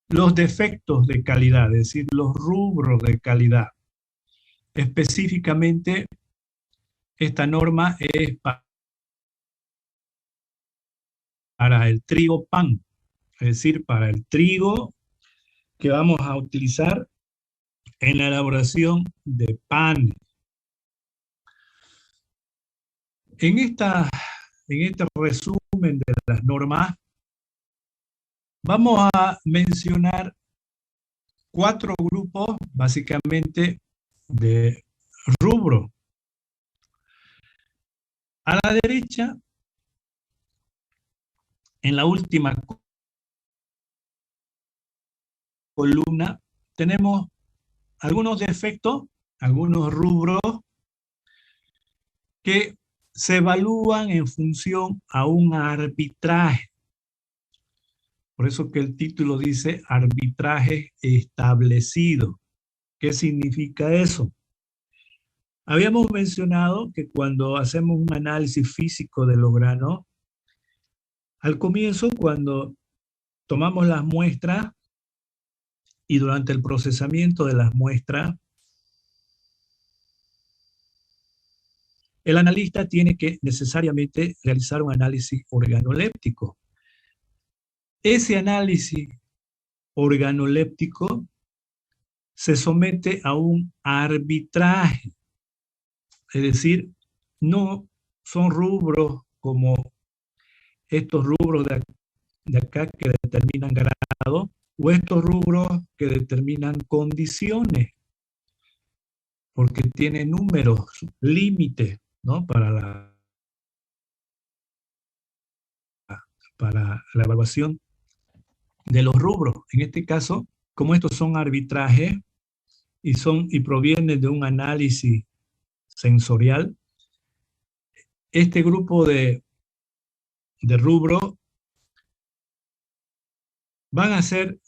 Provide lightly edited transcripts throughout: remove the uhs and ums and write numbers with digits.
los defectos de calidad, es decir, los rubros de calidad. Específicamente, esta norma es para el trigo pan, es decir, para el trigo que vamos a utilizar en la elaboración de pan. En este resumen de las normas, vamos a mencionar 4 grupos, básicamente, de rubro. A la derecha, en la última columna, tenemos algunos defectos, algunos rubros que se evalúan en función a un arbitraje. Por eso que el título dice arbitraje establecido. ¿Qué significa eso? Habíamos mencionado que cuando hacemos un análisis físico de los granos, al comienzo, cuando tomamos las muestras y durante el procesamiento de las muestras, el analista tiene que necesariamente realizar un análisis organoléptico. Ese análisis organoléptico se somete a un arbitraje, es decir, no son rubros como estos rubros de acá que determinan grado, o estos rubros que determinan condiciones, porque tiene números, límites, ¿no? Para la evaluación de los rubros. En este caso, como estos son arbitrajes y provienen de un análisis sensorial, este grupo de rubros van a ser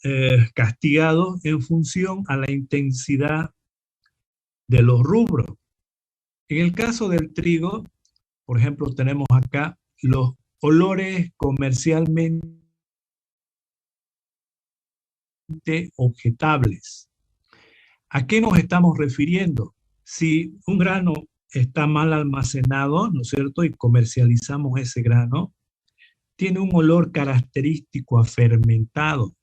castigados en función a la intensidad de los rubros. En el caso del trigo, por ejemplo, tenemos acá los olores comercialmente objetables. ¿A qué nos estamos refiriendo? Si un grano está mal almacenado, ¿no es cierto?, y comercializamos ese grano, tiene un olor característico a fermentado.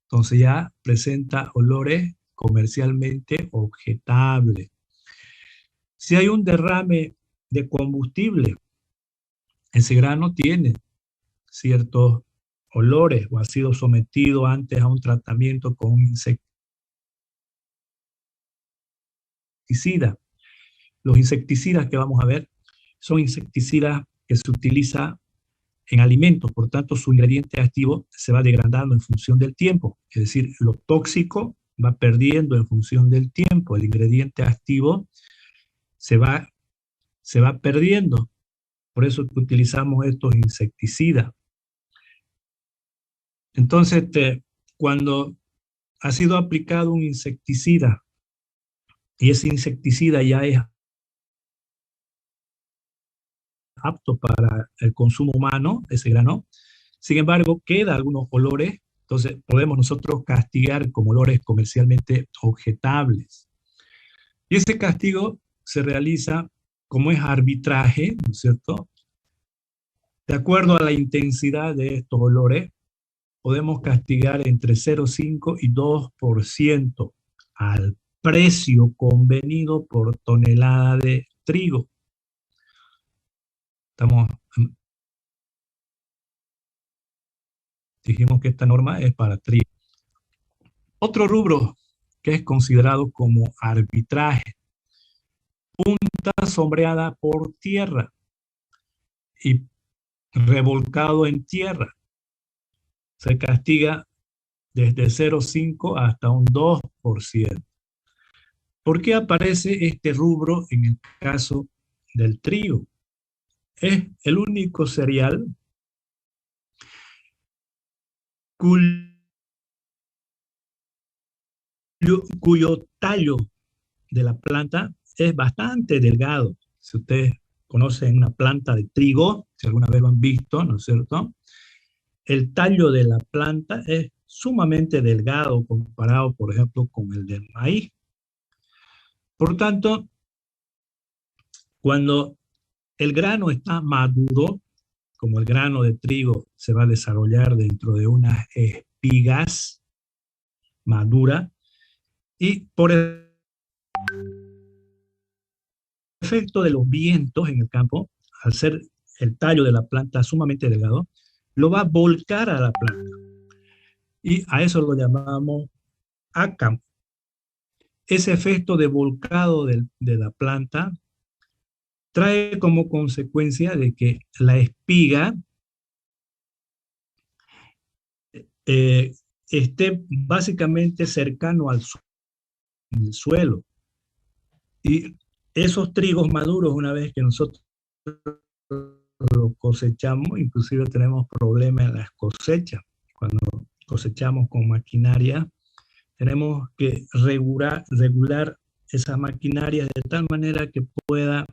Entonces ya presenta olores comercialmente objetables. Si hay un derrame de combustible, ese grano tiene ciertos olores o ha sido sometido antes a un tratamiento con un insecticida. Los insecticidas que vamos a ver son insecticidas que se utilizan en alimentos, por tanto su ingrediente activo se va degradando en función del tiempo, es decir, lo tóxico va perdiendo en función del tiempo, el ingrediente activo se va perdiendo, por eso que utilizamos estos insecticidas. Entonces, cuando ha sido aplicado un insecticida y ese insecticida ya es apto para el consumo humano, ese grano, sin embargo, queda algunos olores, entonces podemos nosotros castigar como olores comercialmente objetables. Y ese castigo se realiza como es arbitraje, ¿no es cierto? De acuerdo a la intensidad de estos olores, podemos castigar entre 0,5 y 2% al precio convenido por tonelada de trigo. Dijimos que esta norma es para trigo. Otro rubro que es considerado como arbitraje, punta sombreada por tierra y revolcado en tierra. Se castiga desde 0,5 hasta un 2%. ¿Por qué aparece este rubro en el caso del trigo? Es el único cereal cuyo tallo de la planta es bastante delgado. Si ustedes conocen una planta de trigo, si alguna vez lo han visto, ¿no es cierto? El tallo de la planta es sumamente delgado comparado, por ejemplo, con el del maíz. Por tanto, cuando el grano está maduro, como el grano de trigo se va a desarrollar dentro de unas espigas maduras, y por el efecto de los vientos en el campo, al ser el tallo de la planta sumamente delgado, lo va a volcar a la planta. Y a eso lo llamamos ACAM. Ese efecto de volcado de la planta trae como consecuencia de que la espiga esté básicamente cercano al suelo. Y esos trigos maduros, una vez que nosotros los cosechamos, inclusive tenemos problemas en las cosechas. Cuando cosechamos con maquinaria, tenemos que regular esas maquinarias de tal manera que pueda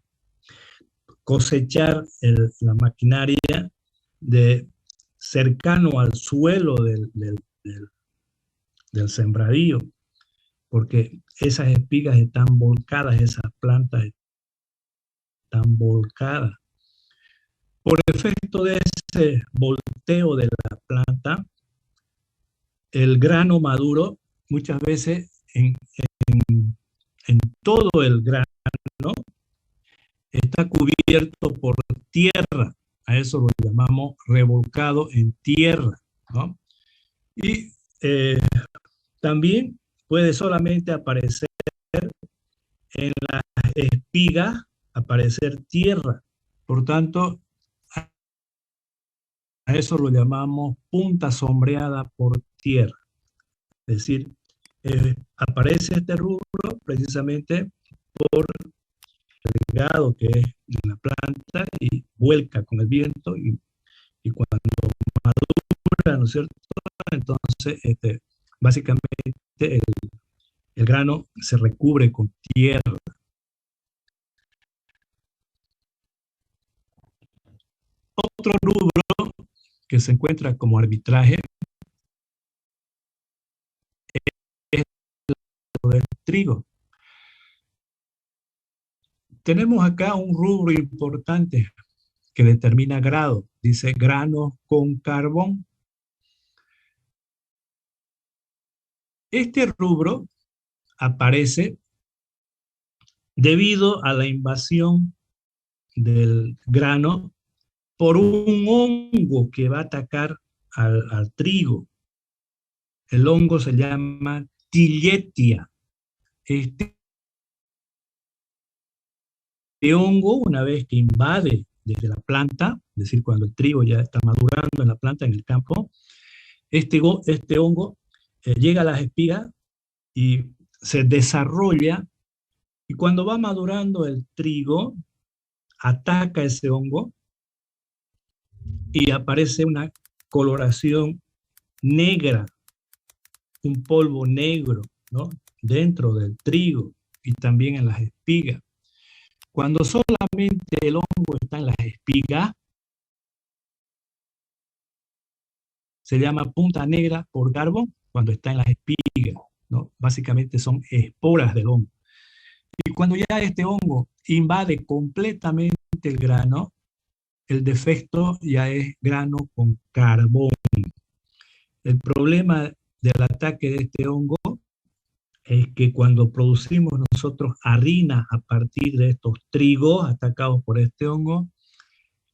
cosechar la maquinaria de cercano al suelo del sembradío, porque esas espigas están volcadas, esas plantas están volcadas. Por efecto de ese volteo de la planta, el grano maduro muchas veces en todo el grano está cubierto por tierra. A eso lo llamamos revolcado en tierra, ¿no? Y también puede solamente aparecer en las espigas, aparecer tierra. Por tanto, a eso lo llamamos punta sombreada por tierra. Es decir, aparece este rubro precisamente por el legado que es en la planta y vuelca con el viento y cuando madura, ¿no es cierto? Entonces, básicamente el grano se recubre con tierra. Otro rubro que se encuentra como arbitraje es el del trigo. Tenemos acá un rubro importante que determina grado. Dice grano con carbón. Este rubro aparece debido a la invasión del grano por un hongo que va a atacar al trigo. El hongo se llama Tilletia. Este hongo, una vez que invade desde la planta, es decir, cuando el trigo ya está madurando en la planta, en el campo, este hongo llega a las espigas y se desarrolla, y cuando va madurando el trigo, ataca ese hongo y aparece una coloración negra, un polvo negro, ¿no? Dentro del trigo y también en las espigas. Cuando solamente el hongo está en las espigas, se llama punta negra por carbón cuando está en las espigas, ¿no? Básicamente son esporas del hongo. Y cuando ya este hongo invade completamente el grano, el defecto ya es grano con carbón. El problema del ataque de este hongo es que cuando producimos nosotros harina a partir de estos trigos atacados por este hongo,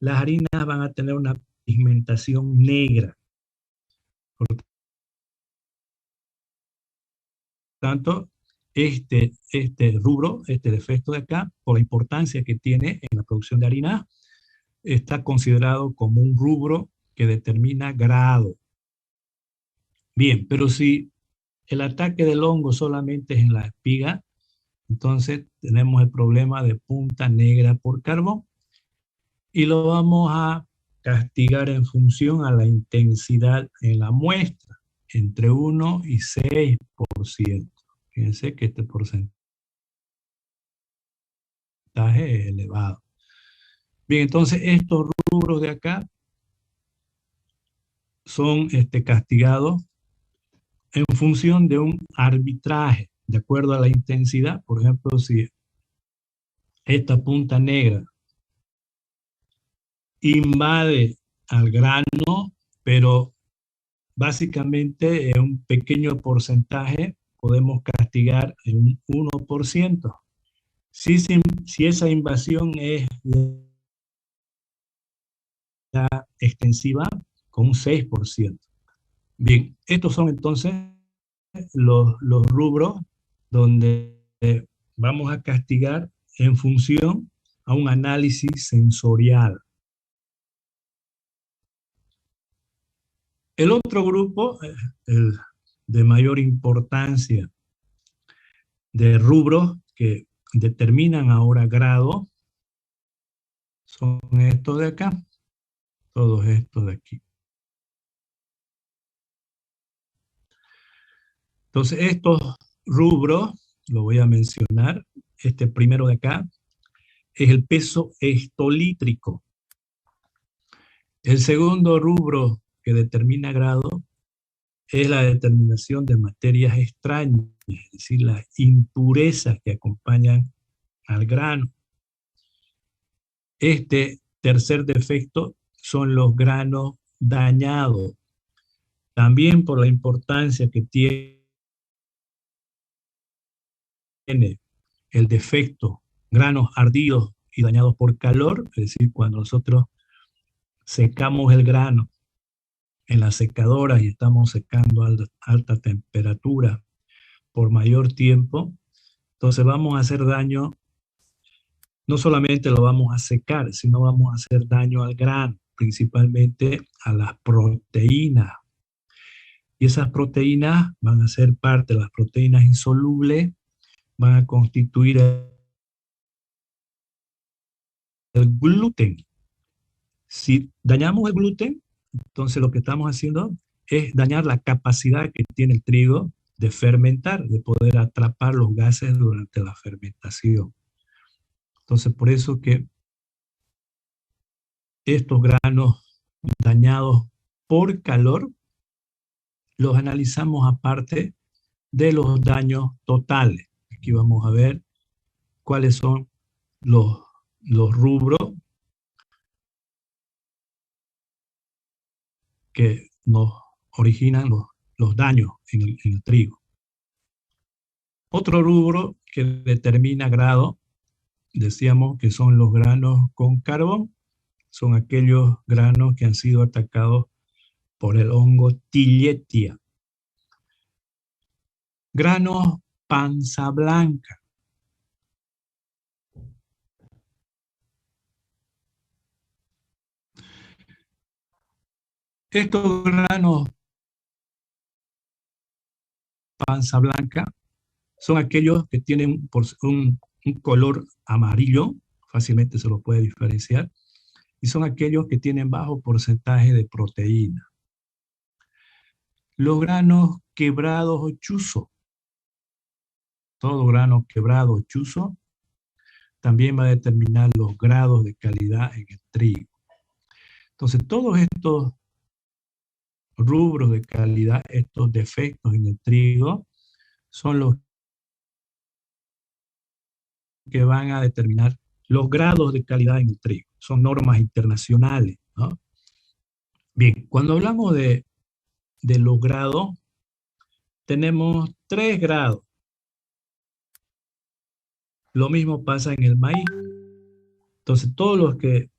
las harinas van a tener una pigmentación negra. Por tanto, este rubro, este defecto de acá, por la importancia que tiene en la producción de harina, está considerado como un rubro que determina grado. Bien, pero si el ataque del hongo solamente es en la espiga, entonces tenemos el problema de punta negra por carbón y lo vamos a castigar en función a la intensidad en la muestra, entre 1 y 6%. Fíjense que este porcentaje es elevado. Bien, entonces estos rubros de acá son castigados en función de un arbitraje, de acuerdo a la intensidad. Por ejemplo, si esta punta negra invade al grano, pero básicamente en un pequeño porcentaje podemos castigar en un 1%. Si esa invasión es extensiva, con un 6%. Bien, estos son entonces los rubros donde vamos a castigar en función a un análisis sensorial. El otro grupo, el de mayor importancia de rubros que determinan ahora grado, son estos de acá, todos estos de aquí. Entonces, estos rubros, lo voy a mencionar, este primero de acá, es el peso hectolítrico. El segundo rubro que determina grado es la determinación de materias extrañas, es decir, las impurezas que acompañan al grano. Este tercer defecto son los granos dañados, también por la importancia que tiene el defecto, granos ardidos y dañados por calor, es decir, cuando nosotros secamos el grano en las secadoras y estamos secando a alta temperatura por mayor tiempo, entonces vamos a hacer daño, no solamente lo vamos a secar, sino vamos a hacer daño al grano, principalmente a las proteínas. Y esas proteínas van a ser parte de las proteínas insolubles, van a constituir el gluten. Si dañamos el gluten, entonces lo que estamos haciendo es dañar la capacidad que tiene el trigo de fermentar, de poder atrapar los gases durante la fermentación. Entonces, por eso que estos granos dañados por calor los analizamos aparte de los daños totales. Aquí vamos a ver cuáles son los rubros que nos originan los daños en el trigo. Otro rubro que determina grado, decíamos que son los granos con carbón, son aquellos granos que han sido atacados por el hongo Tilletia. Granos panza blanca. Estos granos panza blanca son aquellos que tienen un color amarillo, fácilmente se lo puede diferenciar, y son aquellos que tienen bajo porcentaje de proteína. Los granos quebrados o chuzos, todo grano quebrado o chuzo, también va a determinar los grados de calidad en el trigo. Entonces, todos estos rubros de calidad, estos defectos en el trigo, son los que van a determinar los grados de calidad en el trigo. Son normas internacionales, ¿no? Bien, cuando hablamos de los grados, tenemos 3 grados. Lo mismo pasa en el maíz. Entonces, todos los que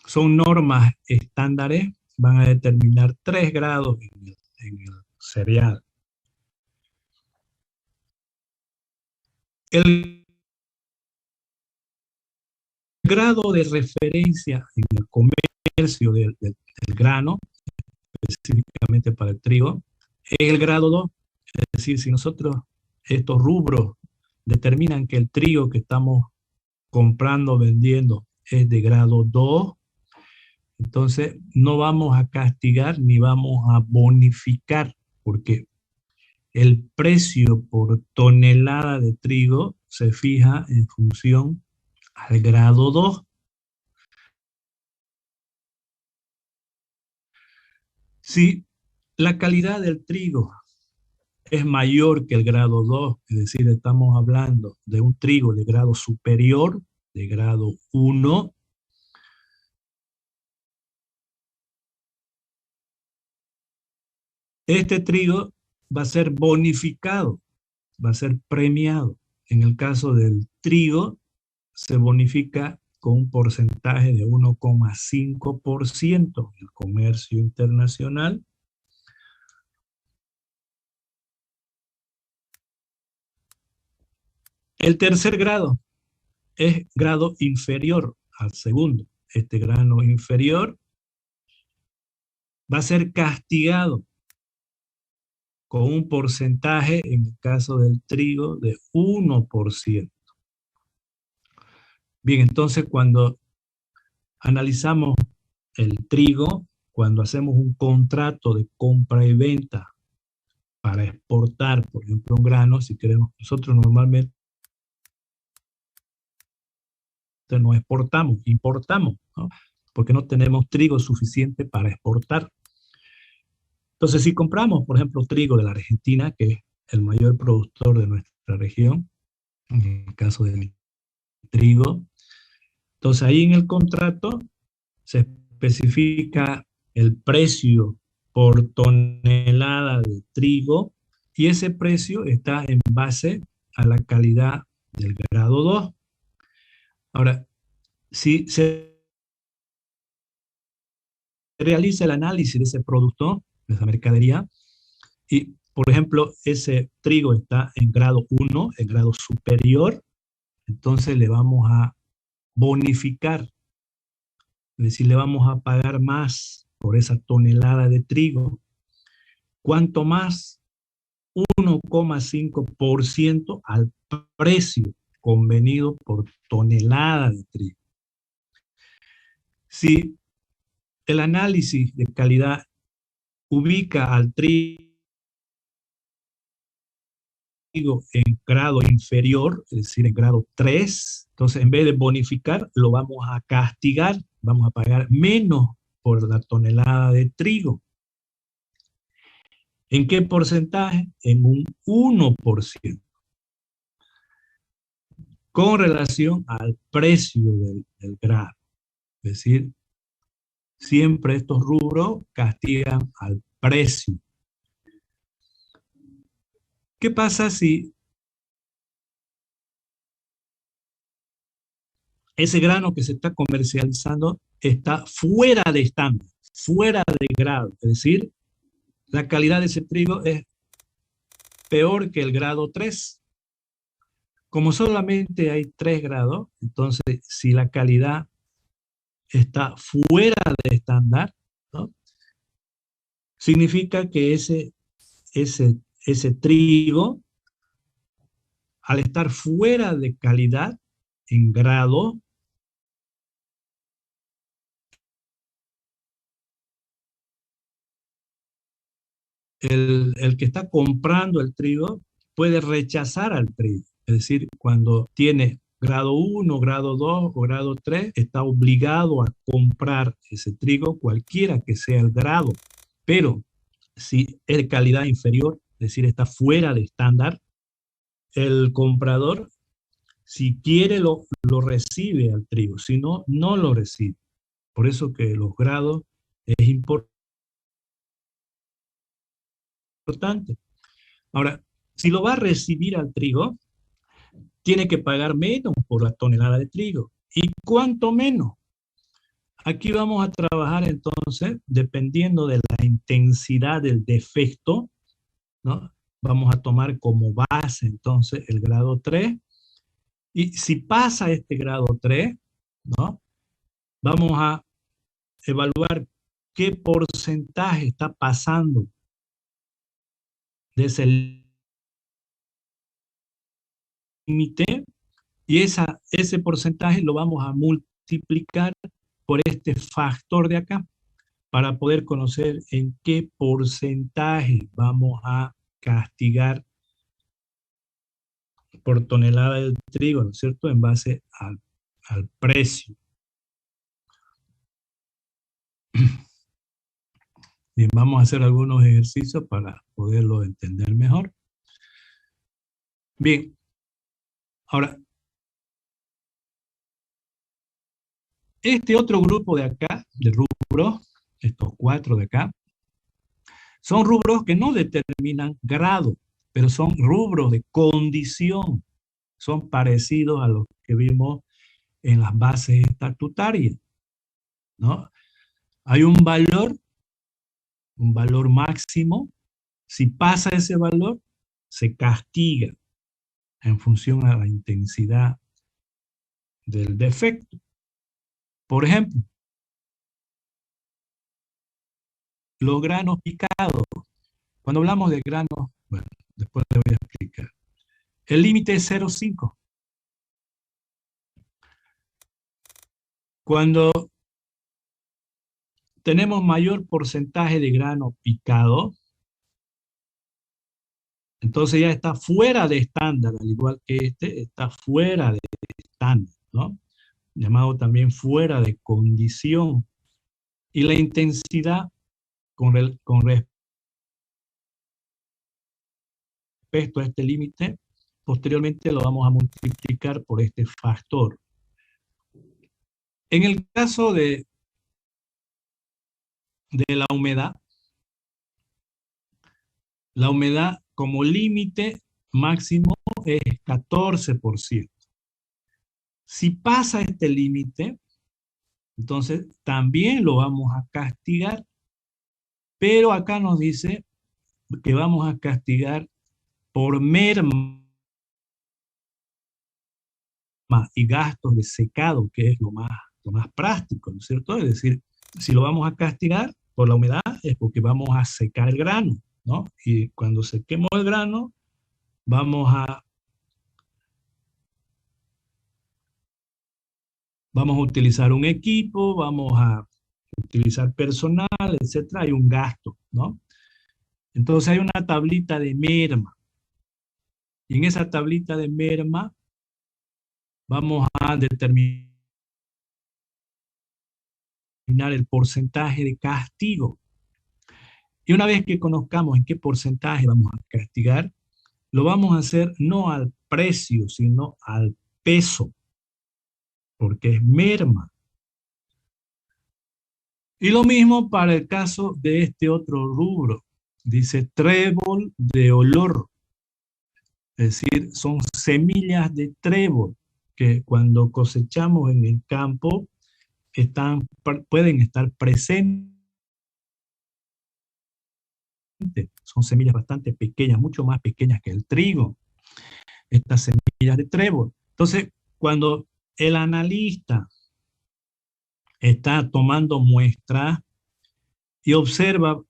son normas estándares van a determinar 3 grados en el cereal. El grado de referencia en el comercio del grano, específicamente para el trigo, es el grado 2. Es decir, si nosotros estos rubros determinan que el trigo que estamos comprando, vendiendo, es de grado 2, entonces no vamos a castigar ni vamos a bonificar, porque el precio por tonelada de trigo se fija en función al grado 2. Si La calidad del trigo es mayor que el grado 2, es decir, estamos hablando de un trigo de grado superior, de grado 1. Este trigo va a ser bonificado, va a ser premiado. En el caso del trigo, se bonifica con un porcentaje de 1,5% en el comercio internacional. El tercer grado es grado inferior al segundo. Este grado inferior va a ser castigado con un porcentaje, en el caso del trigo, de 1%. Bien, entonces cuando analizamos el trigo, cuando hacemos un contrato de compra y venta para exportar, por ejemplo, un grano, si queremos, nosotros normalmente no exportamos, importamos, ¿no? Porque no tenemos trigo suficiente para exportar. Entonces, si compramos, por ejemplo, trigo de la Argentina, que es el mayor productor de nuestra región, en el caso del trigo, entonces ahí en el contrato se especifica el precio por tonelada de trigo y ese precio está en base a la calidad del grado 2. Ahora, si se realiza el análisis de ese producto, de esa mercadería, y por ejemplo, ese trigo está en grado 1, en grado superior, entonces le vamos a bonificar, es decir, le vamos a pagar más por esa tonelada de trigo. ¿Cuánto más? 1,5% al precio convenido por tonelada de trigo. Si el análisis de calidad ubica al trigo en grado inferior, es decir, en grado 3, entonces en vez de bonificar, lo vamos a castigar, vamos a pagar menos por la tonelada de trigo. ¿En qué porcentaje? En un 1%, con relación al precio del grano. Es decir, siempre estos rubros castigan al precio. ¿Qué pasa si ese grano que se está comercializando está fuera de estándar, fuera de grado? Es decir, la calidad de ese trigo es peor que el grado 3. Como solamente hay 3 grados, entonces si la calidad está fuera de estándar, ¿no? Significa que ese trigo, al estar fuera de calidad en grado, el que está comprando el trigo puede rechazar al trigo. Es decir, cuando tiene grado 1, grado 2 o grado 3, está obligado a comprar ese trigo, cualquiera que sea el grado. Pero si es de calidad inferior, es decir, está fuera de estándar, el comprador, si quiere, lo recibe al trigo, si no, no lo recibe. Por eso que los grados es importante. Ahora, si lo va a recibir al trigo, tiene que pagar menos por la tonelada de trigo. ¿Y cuánto menos? Aquí vamos a trabajar entonces, dependiendo de la intensidad del defecto, ¿no? Vamos a tomar como base entonces el grado 3. Y si pasa este grado 3, ¿no? Vamos a evaluar qué porcentaje está pasando de ese límite y ese porcentaje lo vamos a multiplicar por este factor de acá para poder conocer en qué porcentaje vamos a castigar por tonelada de trigo, ¿no es cierto?, en base al precio. Bien, vamos a hacer algunos ejercicios para poderlo entender mejor. Bien, ahora, este otro grupo de acá, de rubros, estos 4 de acá, son rubros que no determinan grado, pero son rubros de condición. Son parecidos a los que vimos en las bases estatutarias, ¿no? Hay un valor máximo. Si pasa ese valor, se castiga en función a la intensidad del defecto. Por ejemplo, los granos picados. Cuando hablamos de granos, bueno, después le voy a explicar. El límite es 0,5. Cuando tenemos mayor porcentaje de grano picado, entonces ya está fuera de estándar, al igual que este, está fuera de estándar, ¿no? Llamado también fuera de condición. Y la intensidad con respecto a este límite, posteriormente lo vamos a multiplicar por este factor. En el caso de la humedad como límite máximo es 14%. Si pasa este límite, entonces también lo vamos a castigar, pero acá nos dice que vamos a castigar por merma y gastos de secado, que es lo más práctico, ¿no es cierto? Es decir, si lo vamos a castigar por la humedad es porque vamos a secar el grano, ¿no? Y cuando sequemos el grano, vamos a utilizar un equipo, vamos a utilizar personal, etcétera, hay un gasto, ¿no? Entonces hay una tablita de merma. Y en esa tablita de merma vamos a determinar el porcentaje de castigo. Y una vez que conozcamos en qué porcentaje vamos a castigar, lo vamos a hacer no al precio, sino al peso, porque es merma. Y lo mismo para el caso de este otro rubro. Dice trébol de olor. Es decir, son semillas de trébol que cuando cosechamos en el campo pueden estar presentes. Son semillas bastante pequeñas, mucho más pequeñas que el trigo, estas semillas de trébol. Entonces, cuando el analista está tomando muestras y observa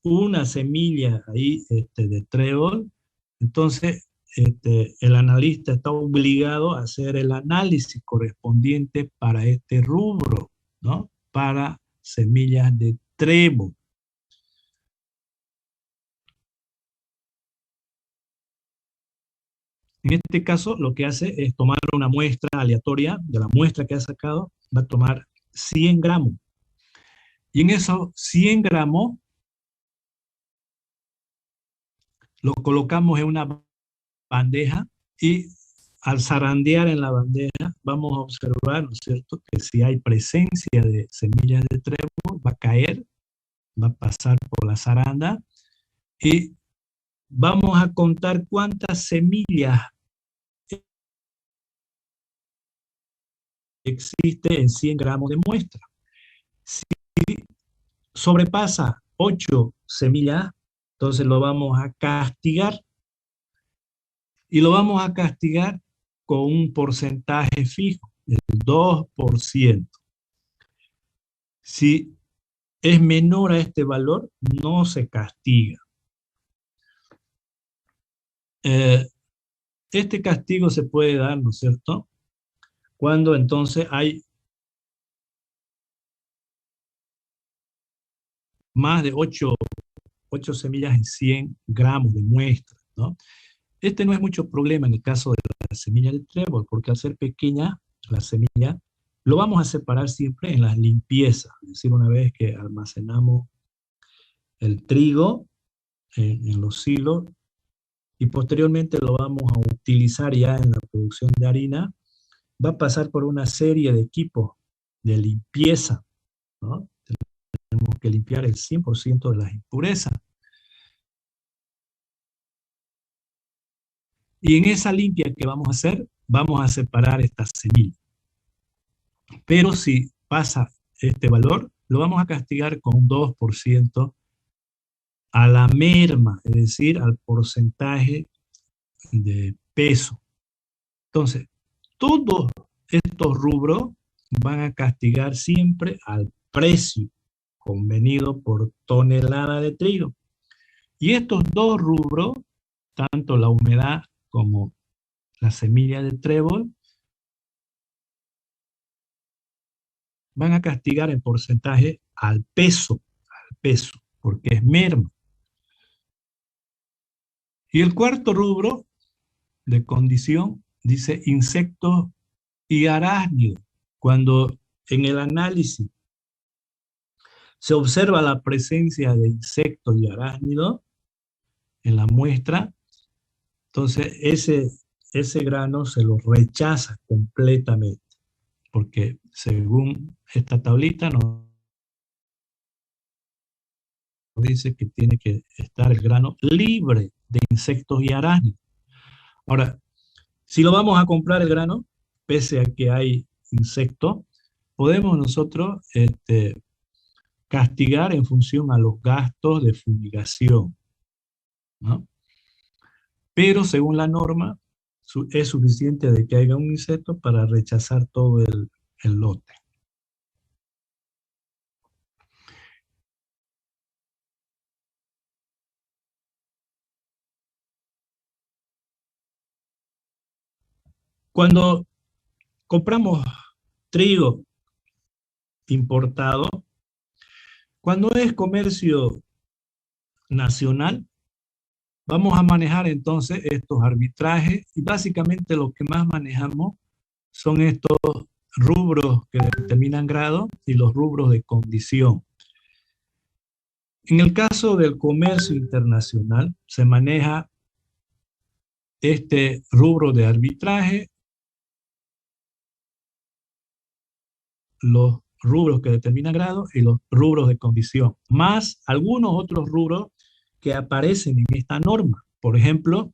una semilla ahí de trébol, entonces el analista está obligado a hacer el análisis correspondiente para este rubro, ¿no? Para semillas de trébol. En este caso, lo que hace es tomar una muestra aleatoria de la muestra que ha sacado, va a tomar 100 gramos. Y en esos 100 gramos lo colocamos en una bandeja y al zarandear en la bandeja vamos a observar, ¿no es cierto?, que si hay presencia de semillas de trébol, va a caer, va a pasar por la zaranda y vamos a contar cuántas semillas existe en 100 gramos de muestra. Si sobrepasa 8 semillas, entonces lo vamos a castigar y lo vamos a castigar con un porcentaje fijo, el 2%. Si es menor a este valor, no se castiga. Este castigo se puede dar, ¿no es cierto?, cuando entonces hay más de 8 semillas en 100 gramos de muestra, ¿no? Este no es mucho problema en el caso de la semilla de trébol, porque al ser pequeña la semilla, lo vamos a separar siempre en las limpiezas, es decir, una vez que almacenamos el trigo en los silos y posteriormente lo vamos a utilizar ya en la producción de harina, va a pasar por una serie de equipos de limpieza, ¿no? Tenemos que limpiar el 100% de las impurezas. Y en esa limpia que vamos a hacer, vamos a separar esta semilla. Pero si pasa este valor, lo vamos a castigar con un 2% a la merma, es decir, al porcentaje de peso. Entonces, todos estos rubros van a castigar siempre al precio convenido por tonelada de trigo. Y estos dos rubros, tanto la humedad como la semilla de trébol, van a castigar en porcentaje al peso, porque es merma. Y el cuarto rubro de condición dice insectos y arácnidos. Cuando en el análisis se observa la presencia de insectos y arácnidos en la muestra, entonces ese grano se lo rechaza completamente, porque según esta tablita nos dice que tiene que estar el grano libre de insectos y arácnidos. Ahora, si lo vamos a comprar el grano, pese a que hay insectos, podemos nosotros castigar en función a los gastos de fumigación, ¿no? Pero según la norma, es suficiente de que haya un insecto para rechazar todo el lote. Cuando compramos trigo importado, cuando es comercio nacional, vamos a manejar entonces estos arbitrajes y básicamente lo que más manejamos son estos rubros que determinan grado y los rubros de condición. En el caso del comercio internacional, se maneja este rubro de arbitraje, los rubros que determinan grado y los rubros de condición, más algunos otros rubros que aparecen en esta norma. Por ejemplo,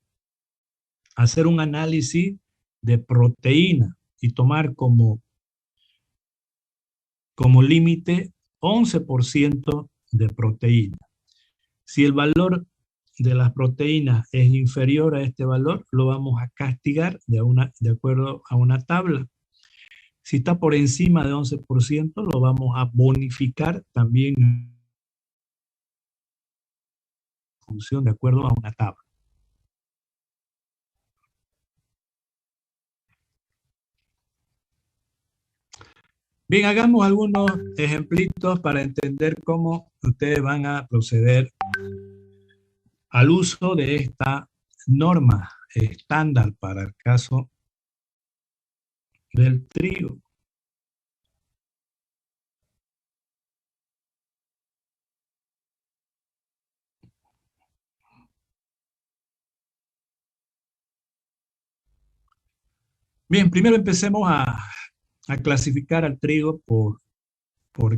hacer un análisis de proteína y tomar como límite 11% de proteína. Si el valor de las proteínas es inferior a este valor, lo vamos a castigar de acuerdo a una tabla. Si está por encima de 11%, lo vamos a bonificar también en función de acuerdo a una tabla. Bien, hagamos algunos ejemplitos para entender cómo ustedes van a proceder al uso de esta norma estándar para el caso del trigo. Bien, primero empecemos a clasificar al trigo por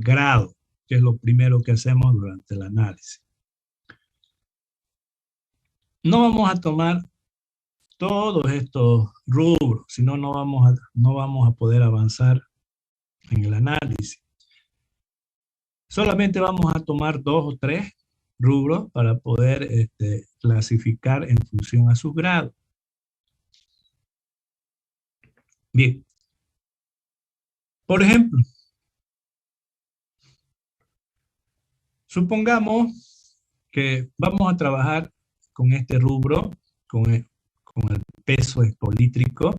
grado, que es lo primero que hacemos durante el análisis. No vamos a tomar todos estos rubros, si no, no vamos a poder avanzar en el análisis. Solamente vamos a tomar 2 o 3 rubros para poder clasificar en función a su grado. Bien. Por ejemplo, supongamos que vamos a trabajar con este rubro, con el peso hectolítrico.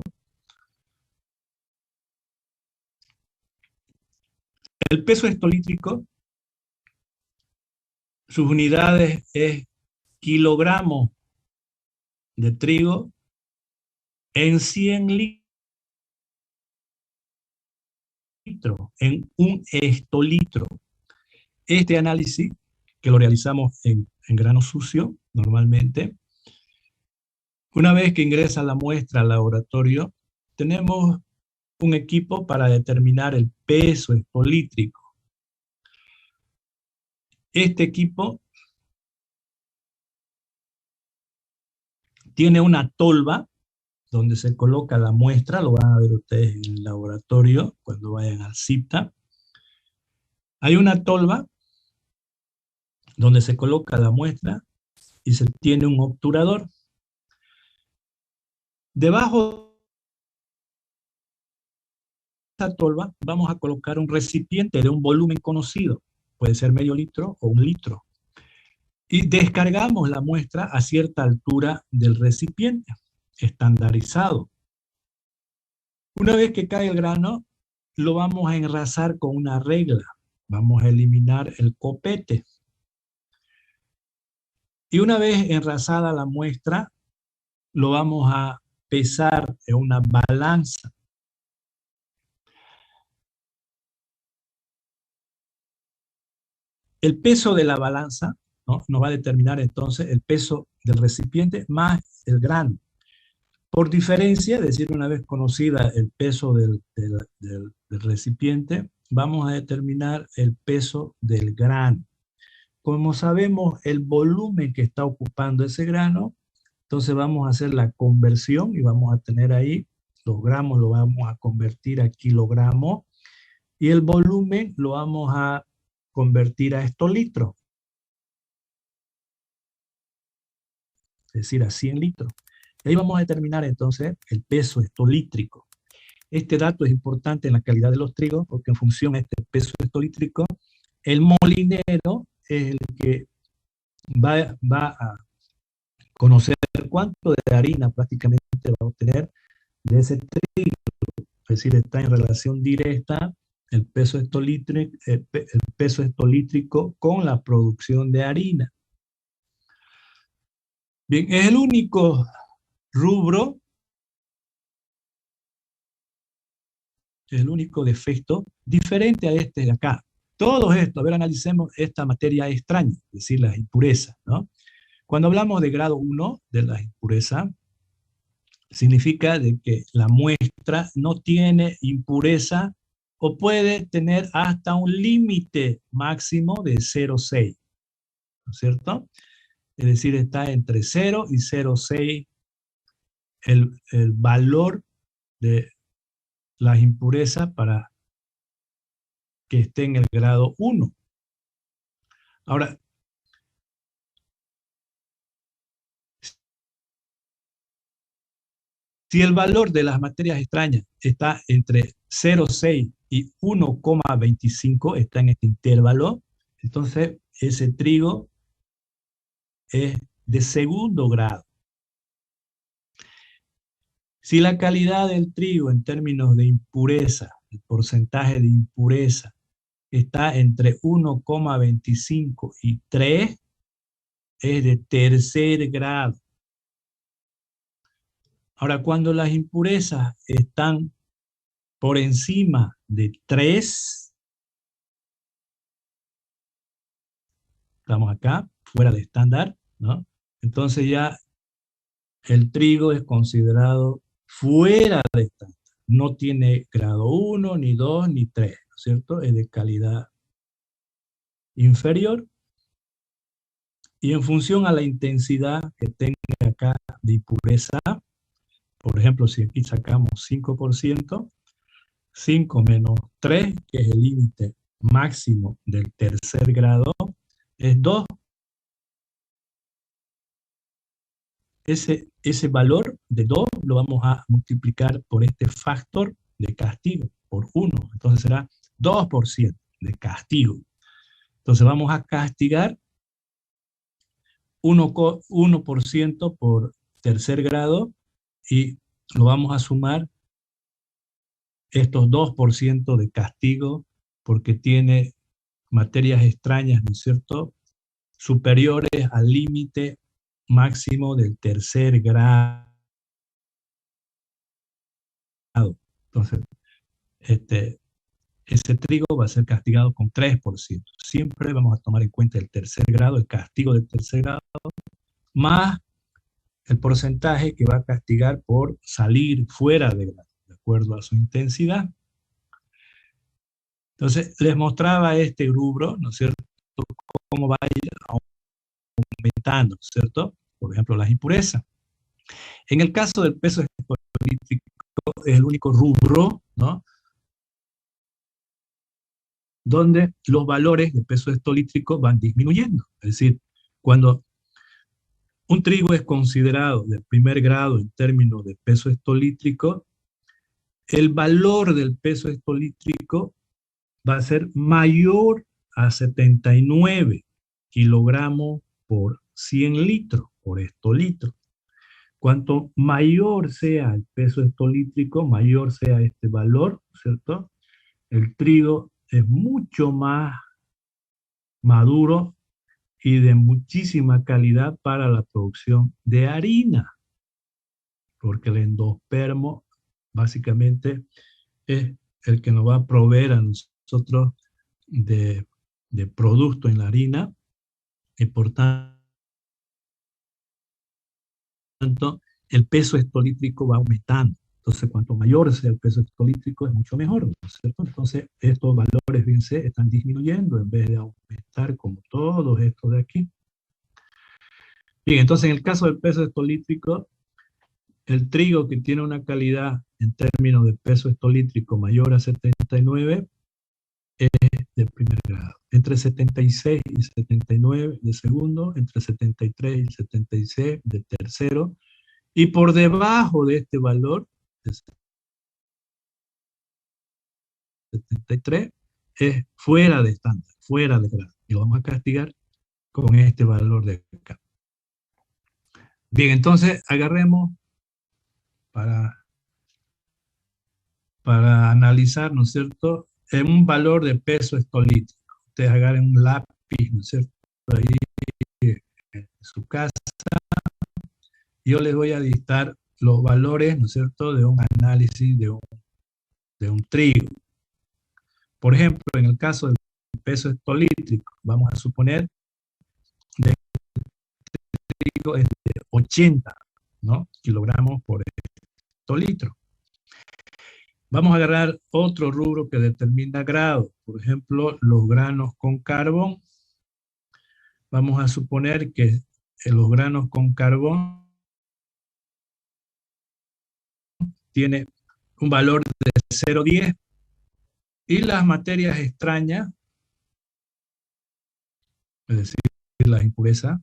El peso hectolítrico, sus unidades es kilogramos de trigo en 100 litros, en un hectolitro. Este análisis que lo realizamos en grano sucio, normalmente. Una vez que ingresa la muestra al laboratorio, tenemos un equipo para determinar el peso hectolítrico. Este equipo tiene una tolva donde se coloca la muestra, lo van a ver ustedes en el laboratorio cuando vayan al CIPTA. Hay una tolva donde se coloca la muestra y se tiene un obturador. Debajo de esta tolva vamos a colocar un recipiente de un volumen conocido, puede ser medio litro o 1 litro, y descargamos la muestra a cierta altura del recipiente, estandarizado. Una vez que cae el grano, lo vamos a enrasar con una regla. Vamos a eliminar el copete. Y una vez enrasada la muestra, lo vamos a pesar en una balanza. El peso de la balanza, ¿no?, nos va a determinar entonces el peso del recipiente más el grano. Por diferencia, es decir, una vez conocida el peso del recipiente, vamos a determinar el peso del grano. Como sabemos el volumen que está ocupando ese grano, entonces vamos a hacer la conversión y vamos a tener ahí los gramos, lo vamos a convertir a kilogramos y el volumen lo vamos a convertir a hectolitros, es decir, a 100 litros. Y ahí vamos a determinar entonces el peso hectolítrico. Este dato es importante en la calidad de los trigos porque en función de este peso hectolítrico, el molinero es el que va a conocer cuánto de harina prácticamente va a obtener de ese trigo. Es decir, está en relación directa el peso hectolítrico con la producción de harina. Bien, es el único rubro, es el único defecto diferente a este de acá. Todo esto, a ver, analicemos esta materia extraña, es decir, las impurezas, ¿no? Cuando hablamos de grado 1 de las impurezas, significa de que la muestra no tiene impureza o puede tener hasta un límite máximo de 0,6, ¿no es cierto? Es decir, está entre 0 y 0,6 el valor de las impurezas para que esté en el grado 1. Ahora, si el valor de las materias extrañas está entre 0,6 y 1,25, está en este intervalo, entonces ese trigo es de segundo grado. Si la calidad del trigo en términos de impureza, el porcentaje de impureza, está entre 1,25 y 3, es de tercer grado. Ahora, cuando las impurezas están por encima de 3, estamos acá, fuera de estándar, ¿no? Entonces ya el trigo es considerado fuera de estándar. No tiene grado 1, ni 2, ni 3, ¿no es cierto? Es de calidad inferior. Y en función a la intensidad que tenga acá de impureza, por ejemplo, si aquí sacamos 5%, 5 menos 3, que es el límite máximo del tercer grado, es 2. Ese valor de 2 lo vamos a multiplicar por este factor de castigo, por 1. Entonces será 2% de castigo. Entonces vamos a castigar 1% por tercer grado y lo vamos a sumar estos 2% de castigo porque tiene materias extrañas, ¿no es cierto?, superiores al límite máximo del tercer grado. Entonces, ese trigo va a ser castigado con 3%. Siempre vamos a tomar en cuenta el tercer grado, el castigo del tercer grado, más el porcentaje que va a castigar por salir fuera de grado, de acuerdo a su intensidad. Entonces, les mostraba este rubro, ¿no es cierto?, cómo va a ir aumentando, ¿no es cierto? Por ejemplo, las impurezas. En el caso del peso estolítrico, es el único rubro, ¿no?, donde los valores de peso estolítrico van disminuyendo. Es decir, cuando un trigo es considerado de primer grado en términos de peso estolítrico, el valor del peso estolítrico va a ser mayor a 79 kilogramos por 100 litros, por hectolitro. Cuanto mayor sea el peso hectolítrico, mayor sea este valor, ¿cierto? El trigo es mucho más maduro y de muchísima calidad para la producción de harina, porque el endospermo básicamente es el que nos va a proveer a nosotros de producto en la harina, y por tanto el peso hectolítrico va aumentando. Entonces, cuanto mayor sea el peso hectolítrico, es mucho mejor, ¿no es cierto? Entonces, estos valores, fíjense, están disminuyendo en vez de aumentar como todos estos de aquí. Bien, entonces en el caso del peso hectolítrico, el trigo que tiene una calidad en términos de peso hectolítrico mayor a 79 es de primer grado. Entre 76 y 79 de segundo, entre 73 y 76 de tercero, y por debajo de este valor, de 73, es fuera de estándar, fuera de grado. Y lo vamos a castigar con este valor de acá. Bien, entonces agarremos para analizar, ¿no es cierto?, en un valor de peso hectolítrico. Ustedes agarren un lápiz, ¿no es cierto?, ahí en su casa. Yo les voy a dictar los valores, ¿no es cierto?, de un análisis de un trigo. Por ejemplo, en el caso del peso hectolítrico, vamos a suponer que el trigo es de 80, ¿no?, kilogramos por hectolitro. Vamos a agarrar otro rubro que determina grado, por ejemplo, los granos con carbón. Vamos a suponer que los granos con carbón tiene un valor de 0,10 y las materias extrañas, es decir, las impurezas,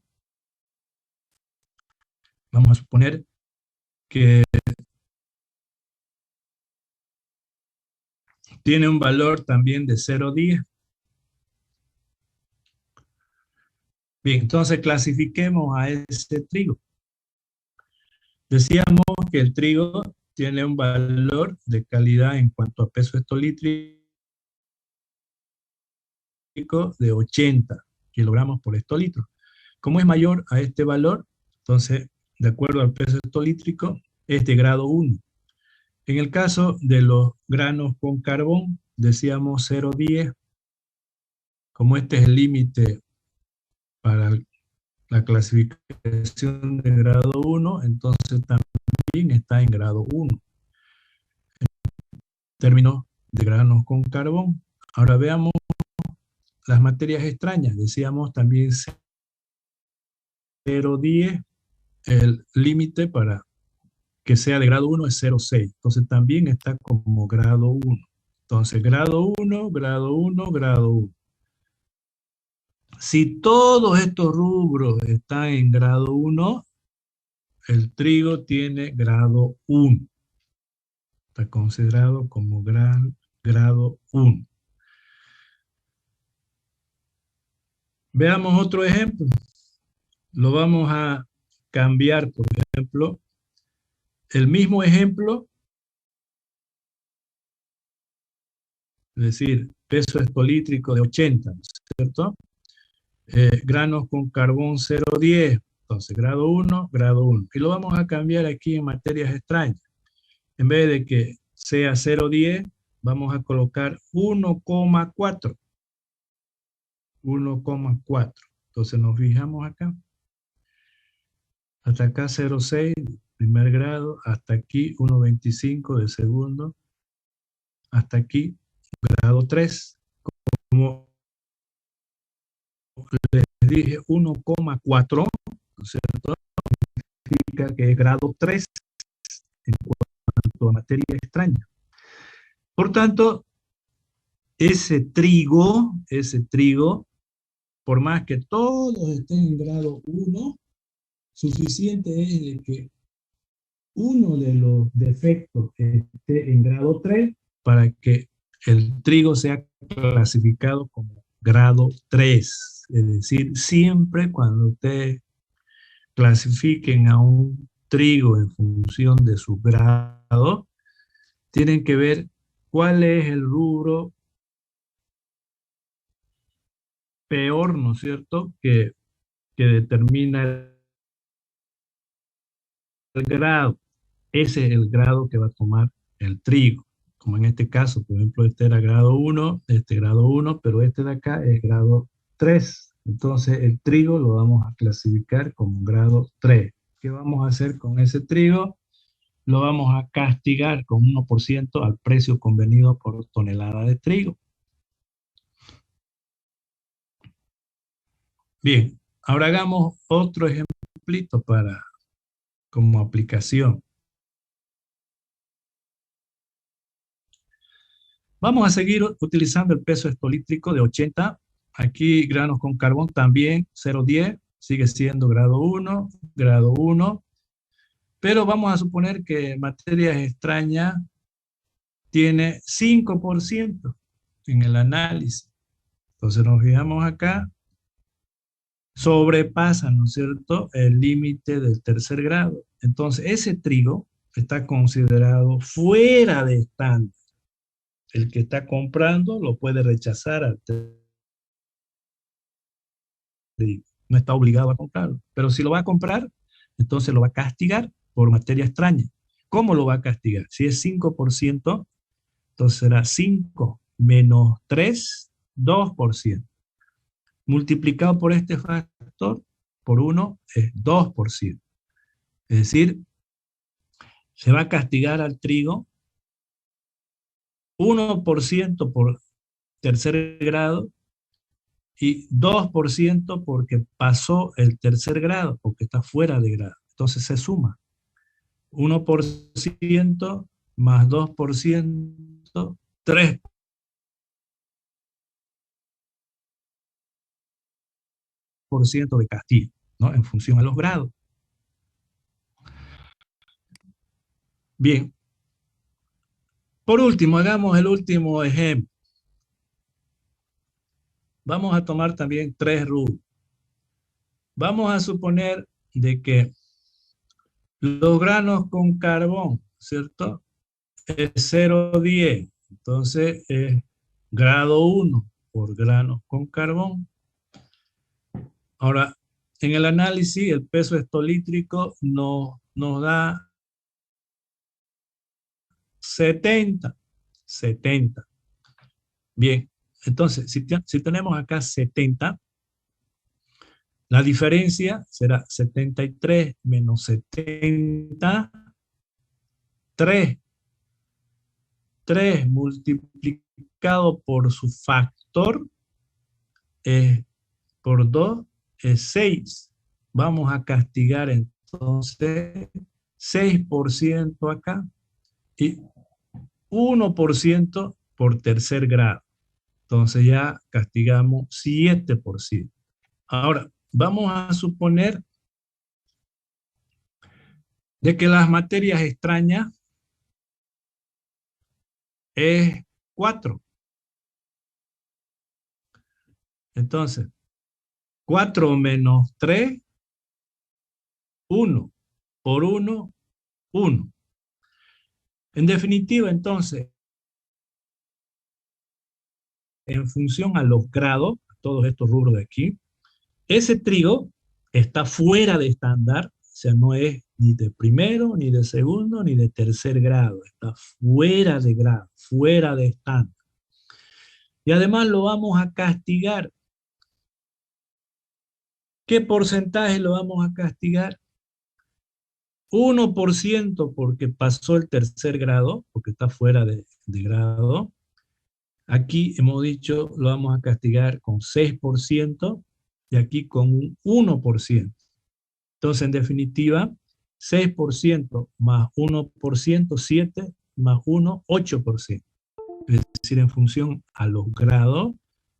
vamos a suponer que tiene un valor también de 0,10. Bien, entonces clasifiquemos a ese trigo. Decíamos que el trigo tiene un valor de calidad en cuanto a peso hectolítrico de 80 kilogramos por hectolitro. Como es mayor a este valor, entonces, de acuerdo al peso hectolítrico, es de grado 1. En el caso de los granos con carbón, decíamos 0,10. Como este es el límite para la clasificación de grado 1, entonces también está en grado 1. En términos de granos con carbón. Ahora veamos las materias extrañas. Decíamos también 0,10. El límite para que sea de grado 1 es 0,6. Entonces también está como grado 1. Entonces grado 1, grado 1, grado 1. Si todos estos rubros están en grado 1, el trigo tiene grado 1. Está considerado como grado 1. Veamos otro ejemplo. Lo vamos a cambiar, por ejemplo, el mismo ejemplo, es decir, peso hectolítrico de 80, ¿cierto? Granos con carbón 0,10, entonces grado 1, grado 1. Y lo vamos a cambiar aquí en materias extrañas. En vez de que sea 0,10, vamos a colocar 1,4. 1,4. Entonces nos fijamos acá. Hasta acá 0,6, primer grado. Hasta aquí 1,25 de segundo. Hasta aquí grado 3. Como les dije, 1,4, ¿no es cierto? Significa que es grado 3 en cuanto a materia extraña. Por tanto, ese trigo, por más que todos estén en grado 1, suficiente es de que uno de los defectos esté en grado 3 para que el trigo sea clasificado como grado 3. Es decir, siempre cuando ustedes clasifiquen a un trigo en función de su grado, tienen que ver cuál es el rubro peor, ¿no es cierto?, que determina el grado. Ese es el grado que va a tomar el trigo. Como en este caso, por ejemplo, este era grado 1, este grado 1, pero este de acá es grado 3. Entonces el trigo lo vamos a clasificar como grado 3. ¿Qué vamos a hacer con ese trigo? Lo vamos a castigar con 1% al precio convenido por tonelada de trigo. Bien, ahora hagamos otro ejemplito como aplicación. Vamos a seguir utilizando el peso hectolítrico de 80. Aquí granos con carbón también 0,10, sigue siendo grado 1, grado 1. Pero vamos a suponer que materias extrañas tiene 5% en el análisis. Entonces nos fijamos acá, sobrepasa, ¿no es cierto?, el límite del tercer grado. Entonces ese trigo está considerado fuera de estándar. El que está comprando lo puede rechazar al trigo. No está obligado a comprarlo. Pero si lo va a comprar, entonces lo va a castigar por materia extraña. ¿Cómo lo va a castigar? Si es 5%, entonces será 5 menos 3, 2%. Multiplicado por este factor, por 1, es 2%. Es decir, se va a castigar al trigo 1% por tercer grado y 2% porque pasó el tercer grado, porque está fuera de grado. Entonces se suma 1% más 2%, 3%. De castigo, ¿no?, en función a los grados. Bien, por último, hagamos el último ejemplo. Vamos a tomar también 3 rubros. Vamos a suponer de que los granos con carbón, ¿cierto?, es 0,10. Entonces es grado 1 por granos con carbón. Ahora, en el análisis, el peso hectolítrico nos da 70. Bien, entonces, si tenemos acá 70, la diferencia será 73 menos 70, 3. 3 multiplicado por su factor por 2 es 6. Vamos a castigar entonces 6% acá y 1% por tercer grado. Entonces ya castigamos 7%. Ahora, vamos a suponer de que las materias extrañas es 4. Entonces, 4 menos 3, 1. Por 1, 1. En definitiva, entonces, en función a los grados, todos estos rubros de aquí, ese trigo está fuera de estándar, o sea, no es ni de primero, ni de segundo, ni de tercer grado. Está fuera de grado, fuera de estándar. Y además lo vamos a castigar. ¿Qué porcentaje lo vamos a castigar? 1% porque pasó el tercer grado, porque está fuera de grado. Aquí hemos dicho, lo vamos a castigar con 6% y aquí con un 1%. Entonces, en definitiva, 6% más 1%, 7 más 1, 8%. Es decir, en función a los grados,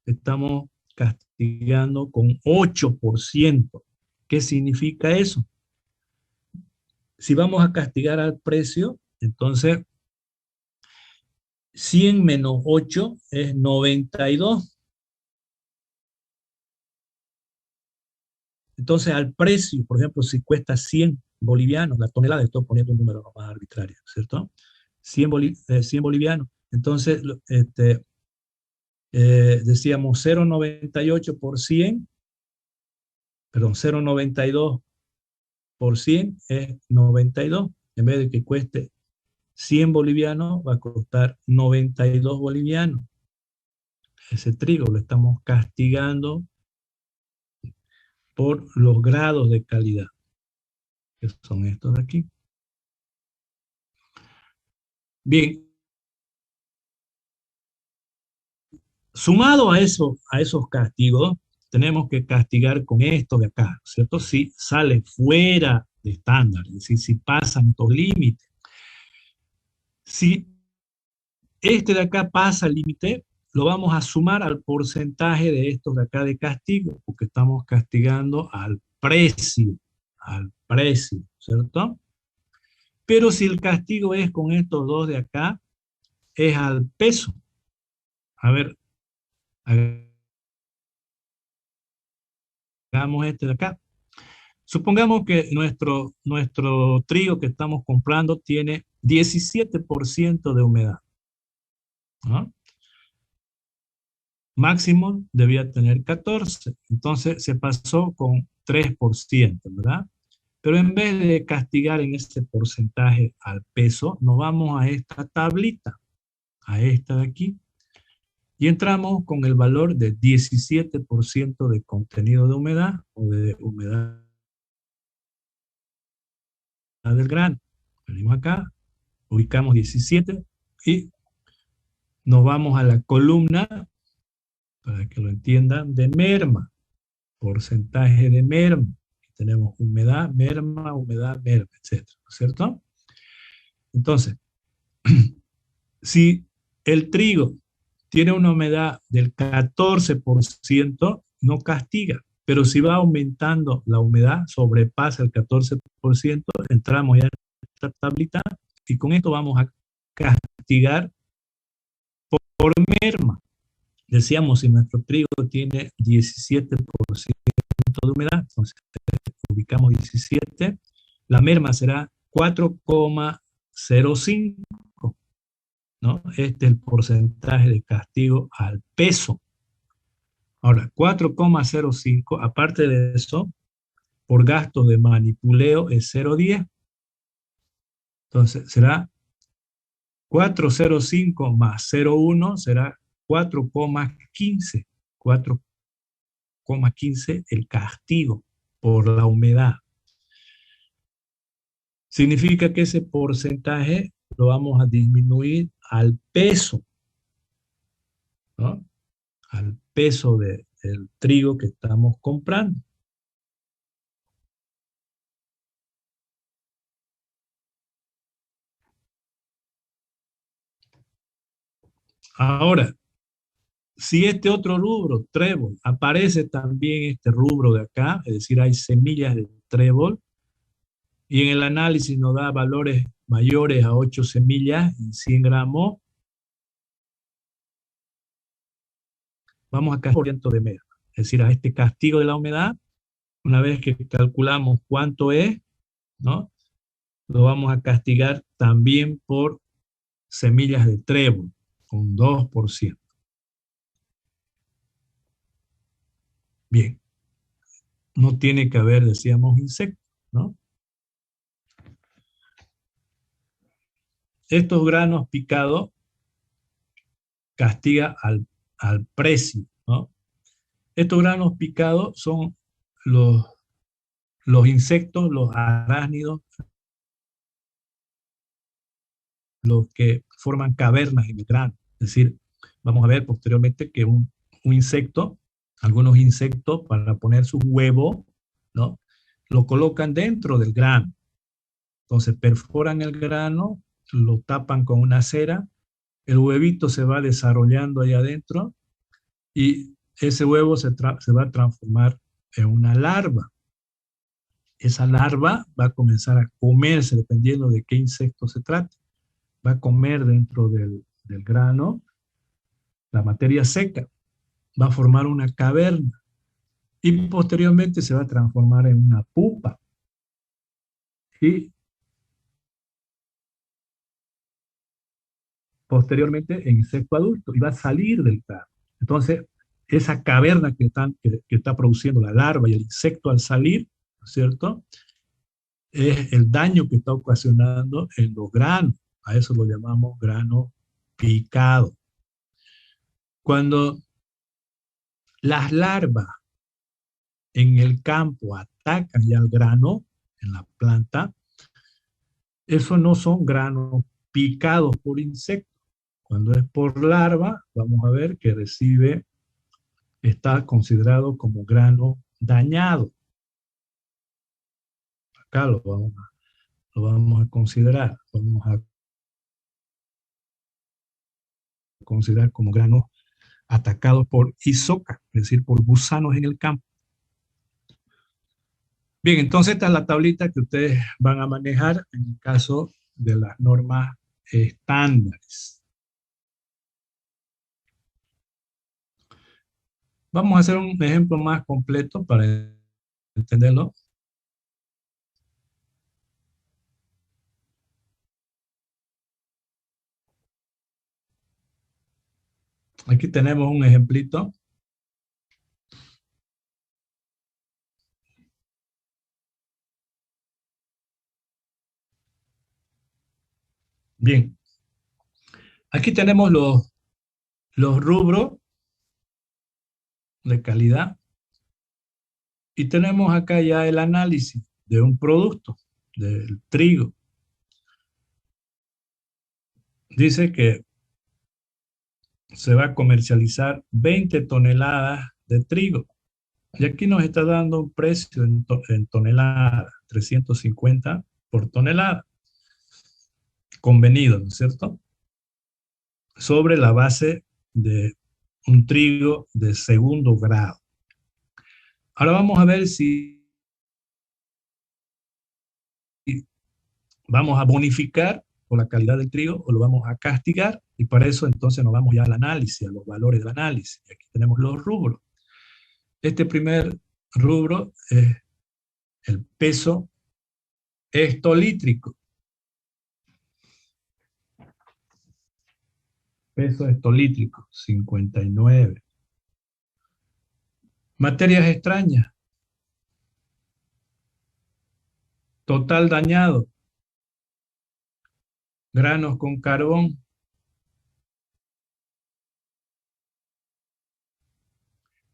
estamos castigando con 8%. ¿Qué significa eso? Si vamos a castigar al precio, entonces 100 menos 8 es 92. Entonces, al precio, por ejemplo, si cuesta 100 bolivianos la tonelada, estoy poniendo un número más arbitrario, ¿cierto? 100 bolivianos. Entonces, decíamos 0,98 por 100, perdón, 0,92 por 100 es 92. En vez de que cueste 100 bolivianos, va a costar 92 bolivianos. Ese trigo lo estamos castigando por los grados de calidad, que son estos de aquí. Bien, sumado a eso, a esos castigos, tenemos que castigar con esto de acá, ¿cierto? Si sale fuera de estándar, es decir, si pasan estos límites. Si este de acá pasa el límite, lo vamos a sumar al porcentaje de estos de acá de castigo, porque estamos castigando al precio, ¿cierto? Pero si el castigo es con estos dos de acá, es al peso. A ver, hagamos este de acá. Supongamos que nuestro trigo que estamos comprando tiene 17% de humedad, ¿no? Máximo debía tener 14, entonces se pasó con 3%, ¿verdad? Pero en vez de castigar en este porcentaje al peso, nos vamos a esta tablita, a esta de aquí, y entramos con el valor de 17% de contenido de humedad o de humedad del grano. Venimos acá, ubicamos 17 y nos vamos a la columna, para que lo entiendan, de merma, porcentaje de merma. Tenemos humedad, merma, etcétera, ¿no es cierto? Entonces, si el trigo tiene una humedad del 14%, no castiga, pero si va aumentando la humedad, sobrepasa el 14%, entramos ya en esta tablita y con esto vamos a castigar por merma. Decíamos, si nuestro trigo tiene 17% de humedad, entonces ubicamos 17, la merma será 4,05, ¿no? Este es el porcentaje de castigo al peso. Ahora, 4,05, aparte de eso, por gastos de manipuleo es 0,10. Entonces, será 4,05 más 0,1 será 4,15. 4,15 el castigo por la humedad. Significa que ese porcentaje lo vamos a disminuir al peso, ¿no? Al peso del trigo que estamos comprando. Ahora, si este otro rubro, trébol, aparece también este rubro de acá, es decir, hay semillas de trébol, y en el análisis nos da valores mayores a 8 semillas en 100 gramos, vamos a castigar de merma. Es decir, a este castigo de la humedad, una vez que calculamos cuánto es, ¿no? Lo vamos a castigar también por semillas de trébol, con 2%. Bien, no tiene que haber, decíamos, insectos, ¿no? estos granos picados castiga al precio, ¿no? Estos granos picados son los, los insectos, los arácnidos, los que forman cavernas en el grano. Es decir, vamos a ver posteriormente que un insecto, algunos insectos para poner sus huevos, ¿no? Lo colocan dentro del grano. Entonces perforan el grano, lo tapan con una cera, el huevito se va desarrollando ahí adentro y ese huevo se va a transformar en una larva. Esa larva va a comenzar a comerse, dependiendo de qué insecto se trate. Va a comer dentro del grano la materia seca, va a formar una caverna y posteriormente se va a transformar en una pupa y posteriormente en insecto adulto y va a salir del grano. Entonces, esa caverna que está produciendo la larva y el insecto al salir, ¿no es cierto? Es el daño que está ocasionando en los granos. A eso lo llamamos grano picado. Cuando las larvas en el campo atacan ya el grano en la planta, esos no son granos picados por insectos. Cuando es por larva, vamos a ver que está considerado como grano dañado. Acá lo vamos a considerar. Vamos a considerar como granos atacados por isoca, es decir, por gusanos en el campo. Bien, entonces esta es la tablita que ustedes van a manejar en el caso de las normas estándares. Vamos a hacer un ejemplo más completo para entenderlo. Aquí tenemos un ejemplito. Bien, aquí tenemos los rubros de calidad y tenemos acá ya el análisis de un producto, del trigo. Dice que se va a comercializar 20 toneladas de trigo. Y aquí nos está dando un precio en tonelada, 350 por tonelada, convenido, ¿no es cierto? Sobre la base de un trigo de segundo grado. Ahora vamos a ver si vamos a bonificar por la calidad del trigo o lo vamos a castigar, y para eso entonces nos vamos ya al análisis, a los valores del análisis. Y aquí tenemos los rubros. Este primer rubro es el peso hectolítrico. Peso hectolítrico, 59. Materias extrañas, total dañado, granos con carbón,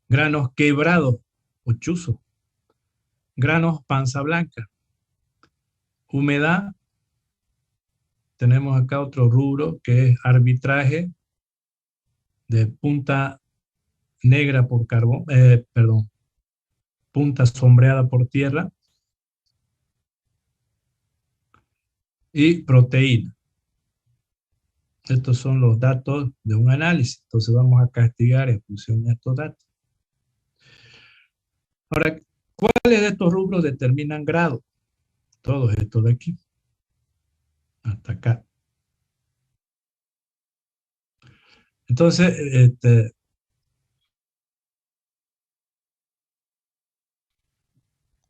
granos quebrados o chuzos, granos panza blanca, humedad. Tenemos acá otro rubro que es arbitraje de punta negra por carbón, perdón, punta sombreada por tierra y proteína. Estos son los datos de un análisis. Entonces vamos a castigar en función de estos datos. Ahora, ¿cuáles de estos rubros determinan grado? Todos estos de aquí, hasta acá. Entonces,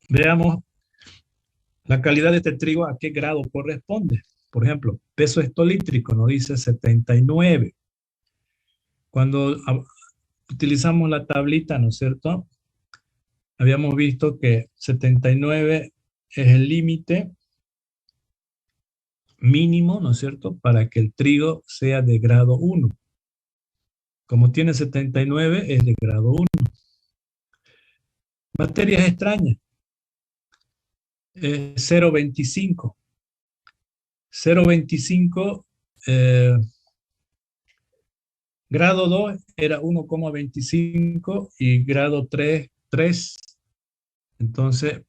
veamos la calidad de este trigo, a qué grado corresponde. Por ejemplo, peso hectolítrico nos dice 79. Cuando utilizamos la tablita, ¿no es cierto? Habíamos visto que 79 es el límite mínimo, ¿no es cierto?, para que el trigo sea de grado 1. Como tiene 79, es de grado 1. Materias extrañas, 0,25. 0,25, grado 2 era 1,25 y grado 3, 3. Entonces,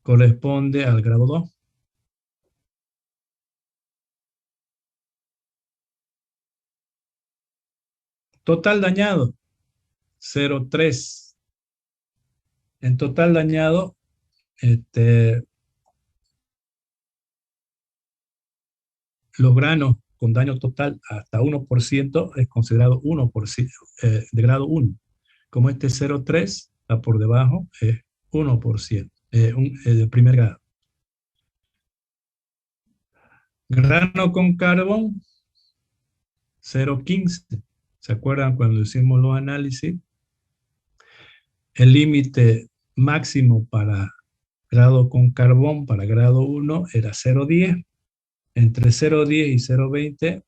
corresponde al grado 2. Total dañado, 0,3. En total dañado, los granos con daño total hasta 1% es considerado 1%, de grado 1. Como este 0,3 está por debajo, es 1%, de primer grado. Grano con carbón, 0,15. ¿Se acuerdan cuando hicimos los análisis? El límite máximo para grado con carbón, para grado 1, era 0,10. Entre 0,10 y 0,20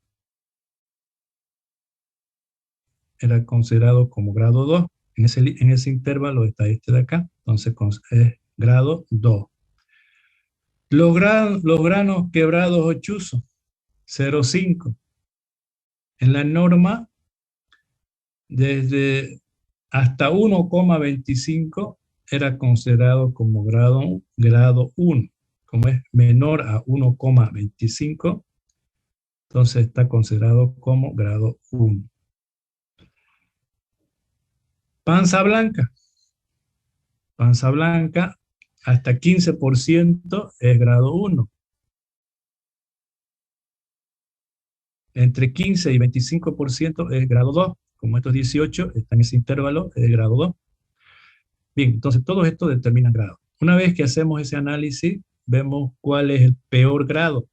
era considerado como grado 2. En ese intervalo está este de acá. Entonces es grado 2. Los granos quebrados o chuzos, 0,5. En la norma, desde hasta 1,25 era considerado como grado 1. Como es menor a 1,25, entonces está considerado como grado 1. Panza blanca. Panza blanca, hasta 15% es grado 1. Entre 15 y 25% es grado 2. Como estos 18 están en ese intervalo, es grado 2. Bien, entonces todo esto determina grado. Una vez que hacemos ese análisis, vemos cuál es el peor grado.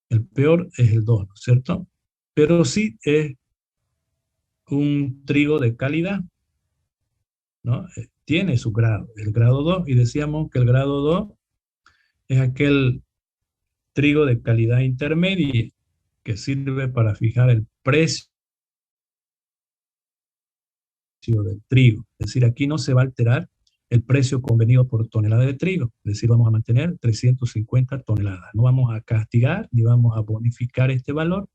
El peor es el 2, ¿no es cierto? Pero sí es un trigo de calidad, ¿no? Tiene su grado, el grado 2, y decíamos que el grado 2 es aquel trigo de calidad intermedia que sirve para fijar el precio del trigo. Es decir, aquí no se va a alterar el precio convenido por tonelada de trigo. Es decir, vamos a mantener 350 toneladas. No vamos a castigar ni vamos a bonificar este valor.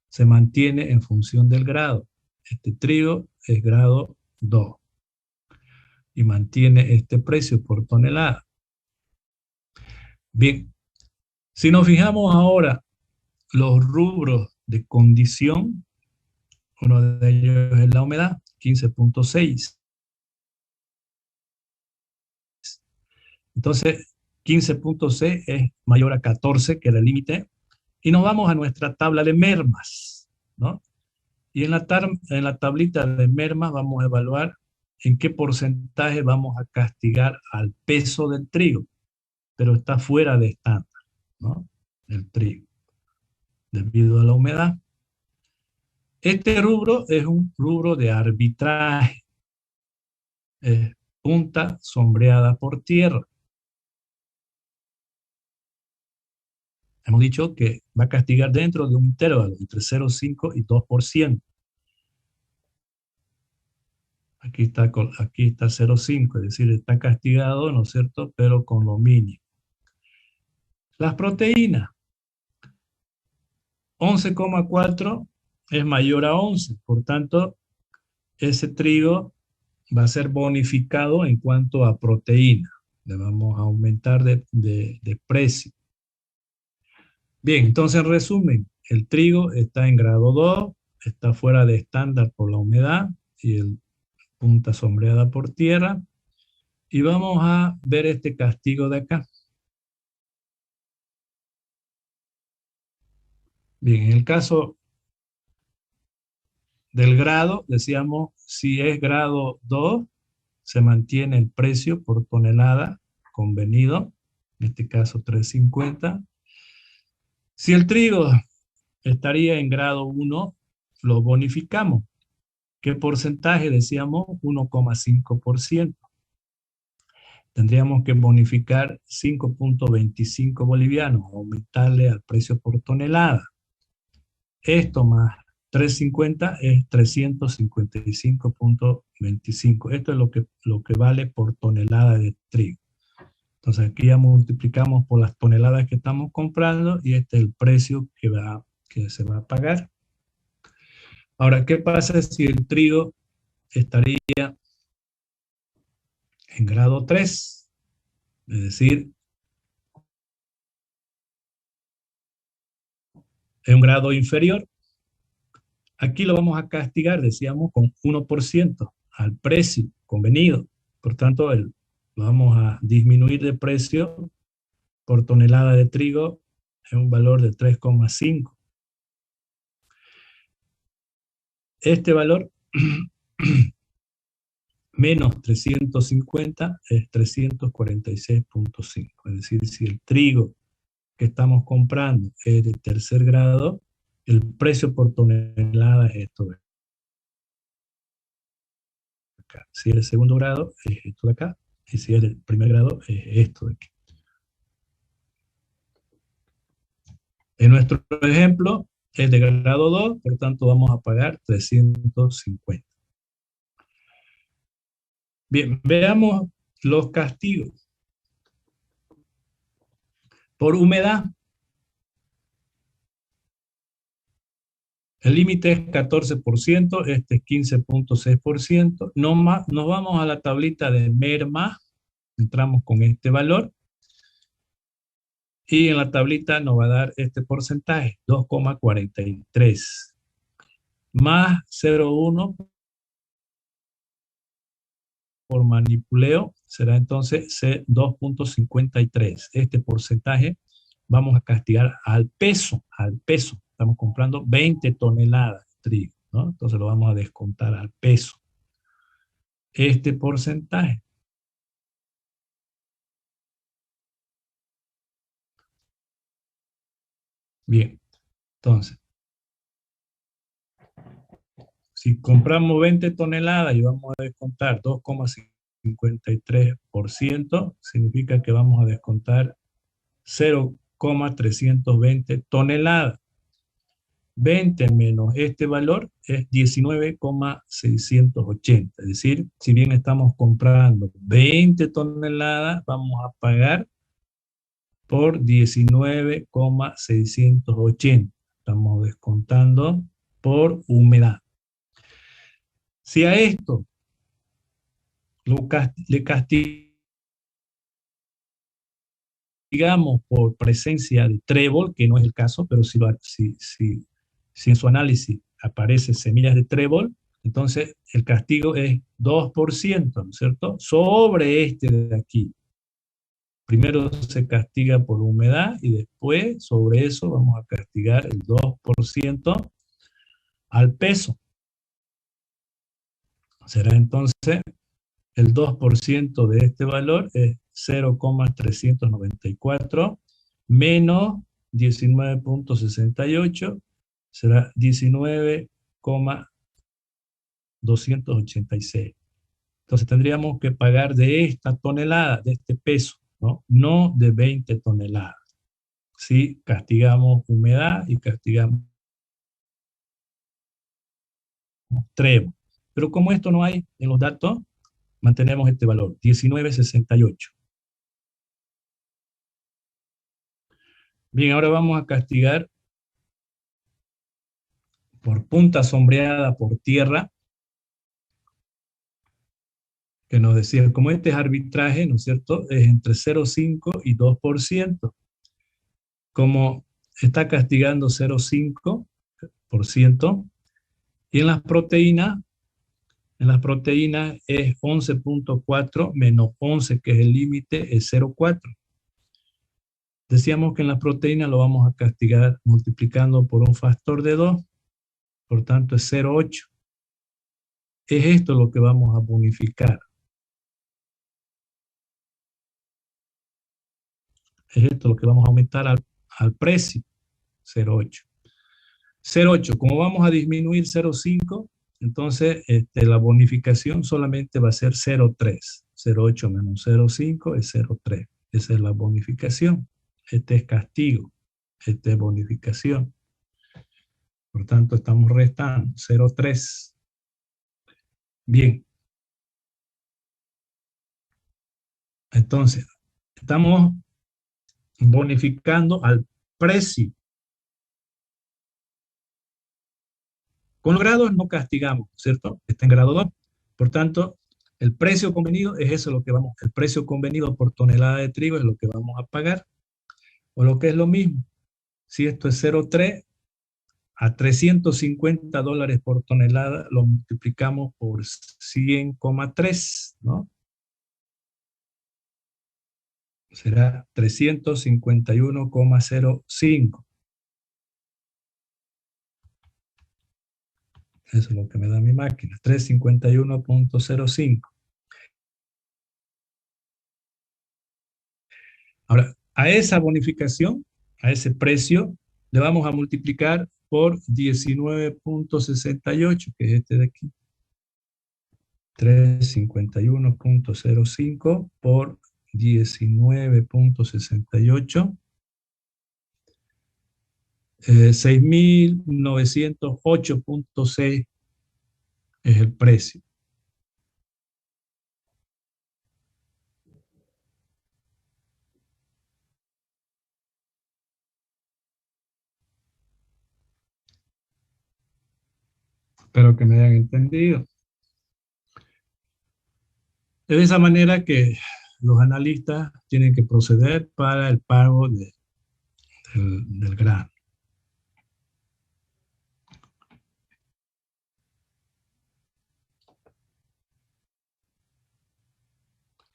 Se mantiene en función del grado. Este trigo es grado 2 y mantiene este precio por tonelada. Bien, si nos fijamos ahora los rubros de condición, uno de ellos es la humedad, 15,6. Entonces, 15,6 es mayor a 14, que era el límite, y nos vamos a nuestra tabla de mermas, ¿no? Y en la tablita de mermas vamos a evaluar en qué porcentaje vamos a castigar al peso del trigo, pero está fuera de estándar, ¿no? El trigo, debido a la humedad. Este rubro es un rubro de arbitraje, punta sombreada por tierra. Hemos dicho que va a castigar dentro de un intervalo entre 0,5 y 2%. Aquí está 0,5, es decir, está castigado, ¿no es cierto?, pero con lo mínimo. Las proteínas, 11,4 es mayor a 11, por tanto, ese trigo va a ser bonificado en cuanto a proteína. Le vamos a aumentar de precio. Bien, entonces en resumen, el trigo está en grado 2, está fuera de estándar por la humedad y el punta sombreada por tierra. Y vamos a ver este castigo de acá. Bien, en el caso del grado, decíamos, si es grado 2, se mantiene el precio por tonelada convenido, en este caso 3,50. Si el trigo estaría en grado 1, lo bonificamos. ¿Qué porcentaje? Decíamos 1,5%. tendríamos que bonificar 5.25 bolivianos, aumentarle al precio por tonelada. Esto más 350 es 355.25. Esto es lo que vale por tonelada de trigo. Entonces aquí ya multiplicamos por las toneladas que estamos comprando y este es el precio que se va a pagar. Ahora, ¿qué pasa si el trigo estaría en grado 3? Es decir, en un grado inferior. Aquí lo vamos a castigar, decíamos, con 1% al precio convenido. Por tanto, lo vamos a disminuir de precio por tonelada de trigo en un valor de 3,5. Este valor menos 350 es 346.5. Es decir, si el trigo que estamos comprando es de tercer grado, el precio por tonelada es esto de acá. Si es de segundo grado, es esto de acá. Y si es de primer grado, es esto de aquí. En nuestro ejemplo, es de grado 2, por tanto vamos a pagar 350. Bien, veamos los castigos. Por humedad, el límite es 14%, este es 15.6%. Nos vamos a la tablita de merma, entramos con este valor, y en la tablita nos va a dar este porcentaje, 2,43, más 0,1 por manipuleo, será entonces 2,53. Este porcentaje vamos a castigar al peso, Estamos comprando 20 toneladas de trigo, ¿no? Entonces lo vamos a descontar al peso. Este porcentaje. Bien, entonces, si compramos 20 toneladas y vamos a descontar 2,53%, significa que vamos a descontar 0,320 toneladas. 20 menos este valor es 19,680. Es decir, si bien estamos comprando 20 toneladas, vamos a pagar por 19,680. Estamos descontando por humedad. Si a esto le castigamos por presencia de trébol, que no es el caso, pero si en su análisis aparece semillas de trébol, entonces el castigo es 2%, ¿no es cierto? Sobre este de aquí. Primero se castiga por humedad y después sobre eso vamos a castigar el 2% al peso. Será entonces el 2% de este valor es 0,394 menos 19,68 será 19,286. Entonces tendríamos que pagar de esta tonelada, de este peso, ¿no? No de 20 toneladas. Si castigamos humedad y castigamos trébol. Pero como esto no hay en los datos, mantenemos este valor, 19,68. Bien, ahora vamos a castigar por punta sombreada por tierra, que nos decía, como este es arbitraje, ¿no es cierto?, es entre 0,5 y 2%. Como está castigando 0,5%, y en las proteínas es 11.4 menos 11, que es el límite, es 0,4. Decíamos que en las proteínas lo vamos a castigar multiplicando por un factor de 2, por tanto es 0,8. Es esto lo que vamos a bonificar. Es esto lo que vamos a aumentar al precio, 0,8. 0,8, como vamos a disminuir 0,5, entonces la bonificación solamente va a ser 0,3. 0,8 menos 0,5 es 0,3. Esa es la bonificación. Este es castigo. Este es bonificación. Por tanto, estamos restando 0,3. Bien. Entonces, estamos bonificando al precio. Con los grados no castigamos, ¿cierto? Está en grado 2. Por tanto, el precio convenido es eso lo que vamos, el precio convenido por tonelada de trigo es lo que vamos a pagar. O lo que es lo mismo, si esto es 0,3 a $350 por tonelada, lo multiplicamos por 100,3, ¿no? Será 351,05. Eso es lo que me da mi máquina, 351,05. Ahora, a esa bonificación, a ese precio, le vamos a multiplicar por 19,68, que es este de aquí. 351,05 por 19,68. 6.908,6 es el precio. Espero que me hayan entendido. Es de esa manera que los analistas tienen que proceder para el pago del grano.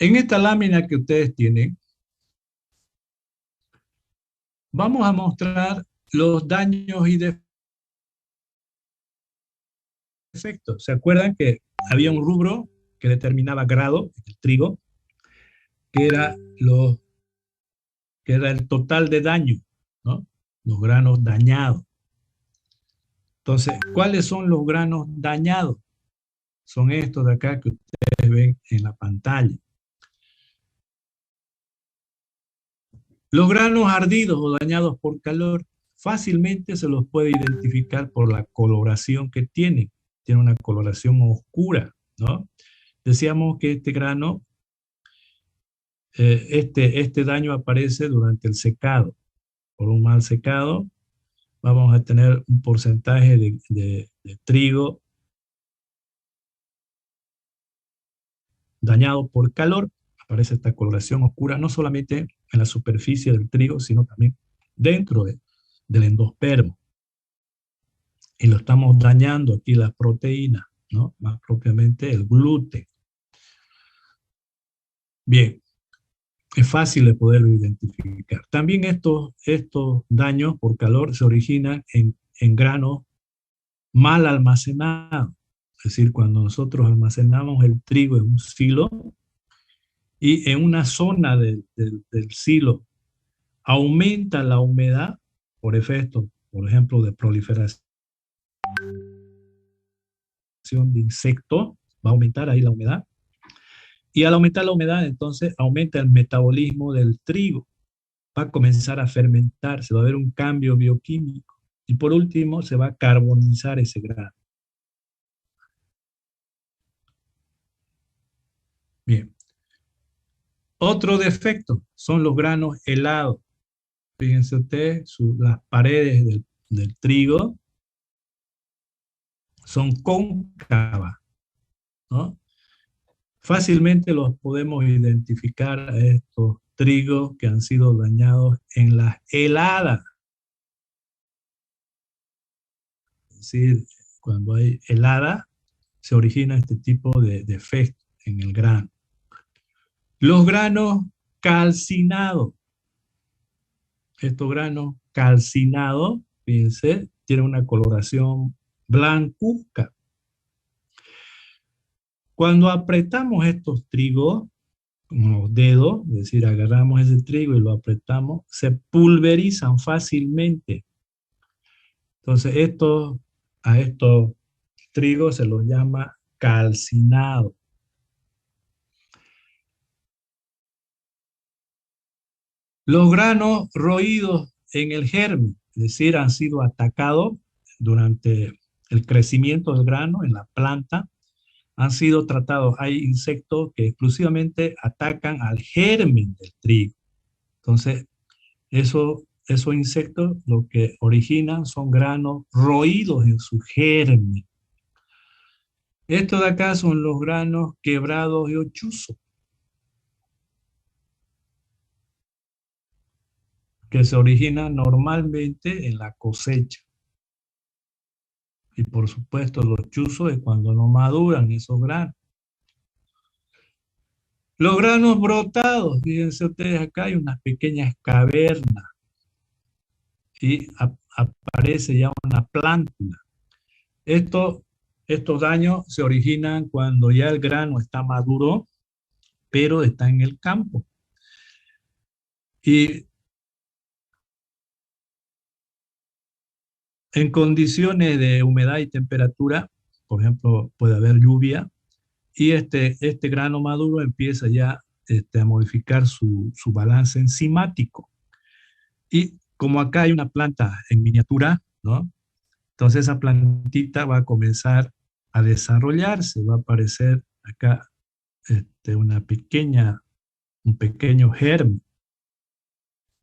En esta lámina que ustedes tienen, vamos a mostrar los daños y defectos. ¿Se acuerdan que había un rubro que determinaba grado, el trigo, que era el total de daño, ¿no? Los granos dañados. Entonces, ¿cuáles son los granos dañados? Son estos de acá que ustedes ven en la pantalla. Los granos ardidos o dañados por calor fácilmente se los puede identificar por la coloración que tienen. Tiene una coloración oscura, ¿no? Decíamos que este grano, este daño aparece durante el secado. Por un mal secado, vamos a tener un porcentaje de trigo dañado por calor. Aparece esta coloración oscura no solamente en la superficie del trigo, sino también dentro del endospermo. Y lo estamos dañando aquí las proteínas, ¿no? Más propiamente el gluten. Bien, es fácil de poderlo identificar. También estos daños por calor se originan en granos mal almacenados. Es decir, cuando nosotros almacenamos el trigo en un silo y en una zona del silo aumenta la humedad por efecto, por ejemplo, de proliferación de insectos, va a aumentar ahí la humedad. Y al aumentar la humedad, entonces aumenta el metabolismo del trigo. Va a comenzar a fermentar, se va a ver un cambio bioquímico. Y por último, se va a carbonizar ese grano. Bien. Otro defecto son los granos helados. Fíjense ustedes, las paredes del trigo son cóncavas, ¿no? Fácilmente los podemos identificar a estos trigos que han sido dañados en las heladas. Es decir, cuando hay helada, se origina este tipo de defecto en el grano. Los granos calcinados. Estos granos calcinados, fíjense, tienen una coloración blancuzca. Cuando apretamos estos trigos con los dedos, es decir, agarramos ese trigo y lo apretamos, se pulverizan fácilmente. Entonces, a estos trigos se los llama calcinados. Los granos roídos en el germen, es decir, han sido atacados durante el crecimiento del grano en la planta, han sido tratados. Hay insectos que exclusivamente atacan al germen del trigo. Entonces, esos insectos lo que originan son granos roídos en su germen. Estos de acá son los granos quebrados y ochuzos, que se originan normalmente en la cosecha. Y por supuesto, los chuzos es cuando no maduran esos granos. Los granos brotados, fíjense ustedes, acá hay unas pequeñas cavernas y aparece ya una plántula. Esto, estos daños se originan cuando ya el grano está maduro, pero está en el campo. Y en condiciones de humedad y temperatura, por ejemplo, puede haber lluvia, y este grano maduro empieza ya a modificar su balance enzimático. Y como acá hay una planta en miniatura, ¿no? Entonces esa plantita va a comenzar a desarrollarse, va a aparecer acá un pequeño germen.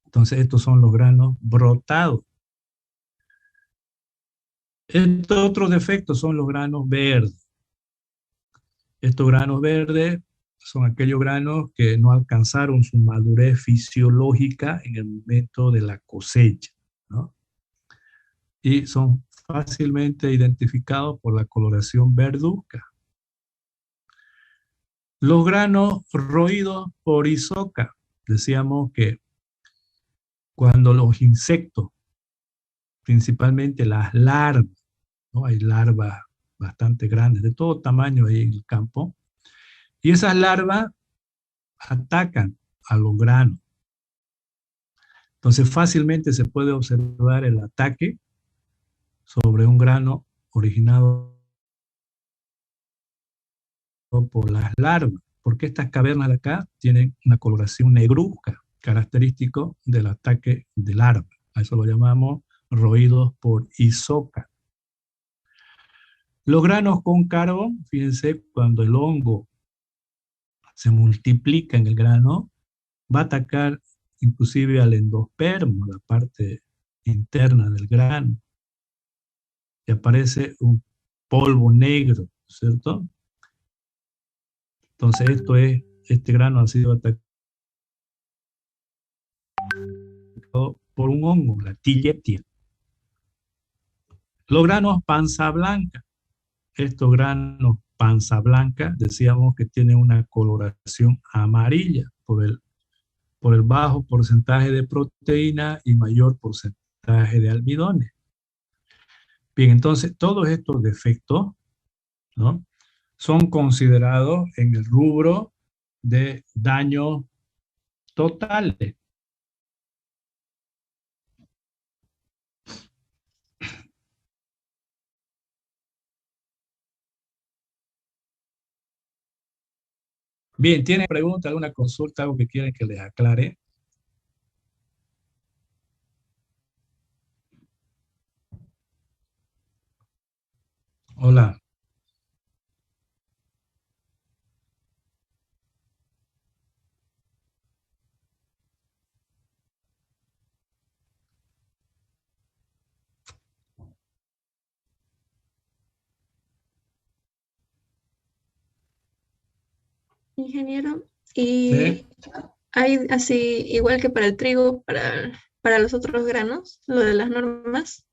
Entonces estos son los granos brotados. Estos otros defectos son los granos verdes. Estos granos verdes son aquellos granos que no alcanzaron su madurez fisiológica en el momento de la cosecha, ¿no? Y son fácilmente identificados por la coloración verduzca. Los granos roídos por isoca, decíamos que cuando los insectos, principalmente las larvas, ¿no? Hay larvas bastante grandes, de todo tamaño ahí en el campo, y esas larvas atacan a los granos. Entonces fácilmente se puede observar el ataque sobre un grano originado por las larvas, porque estas cavernas de acá tienen una coloración negruzca, característico del ataque de larvas. A eso lo llamamos roídos por isoca. Los granos con carbón, fíjense, cuando el hongo se multiplica en el grano, va a atacar inclusive al endospermo, la parte interna del grano, y aparece un polvo negro, ¿cierto? Entonces este grano ha sido atacado por un hongo, la Tilletia. Los granos panza blanca. Estos granos panza blanca, decíamos que tienen una coloración amarilla por el bajo porcentaje de proteína y mayor porcentaje de almidones. Bien, entonces todos estos defectos, ¿no?, son considerados en el rubro de daños totales. Bien, ¿tienen pregunta, alguna consulta, algo que quieren que les aclare? Hola. Ingeniero, y ¿Sí? hay así, igual que para el trigo, para los otros granos, lo de las normas.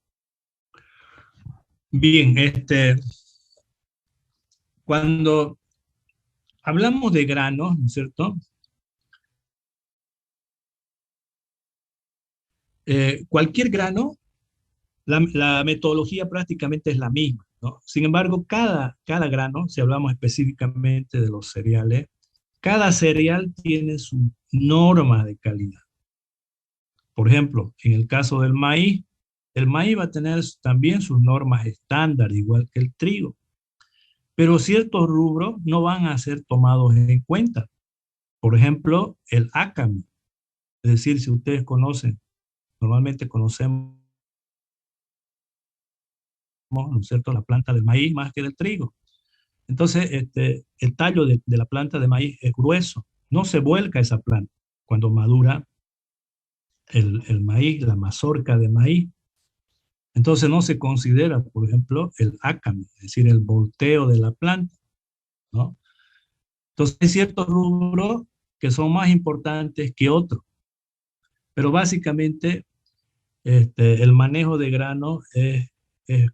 Bien, cuando hablamos de granos, ¿no es cierto? Cualquier grano, la metodología prácticamente es la misma, ¿no? Sin embargo, cada grano, si hablamos específicamente de los cereales, cada cereal tiene su norma de calidad. Por ejemplo, en el caso del maíz, el maíz va a tener también sus normas estándar, igual que el trigo, pero ciertos rubros no van a ser tomados en cuenta. Por ejemplo, el ácame. Es decir, si ustedes conocen, normalmente conocemos, ¿no es cierto?, la planta del maíz más que del trigo. Entonces, el tallo de la planta de maíz es grueso, no se vuelca esa planta cuando madura el maíz, la mazorca de maíz. Entonces no se considera, por ejemplo, el ácame, es decir, el volteo de la planta, ¿no? Entonces hay ciertos rubros que son más importantes que otros, pero básicamente el manejo de grano es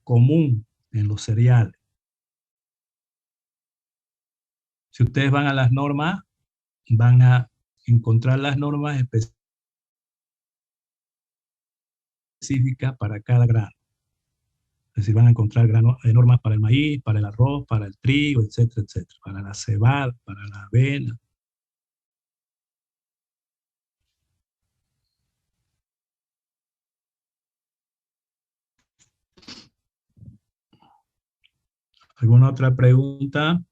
común en los cereales. Si ustedes van a las normas, van a encontrar las normas específicas para cada grano. Es decir, van a encontrar normas para el maíz, para el arroz, para el trigo, etcétera, etcétera, para la cebada, para la avena. ¿Alguna otra pregunta?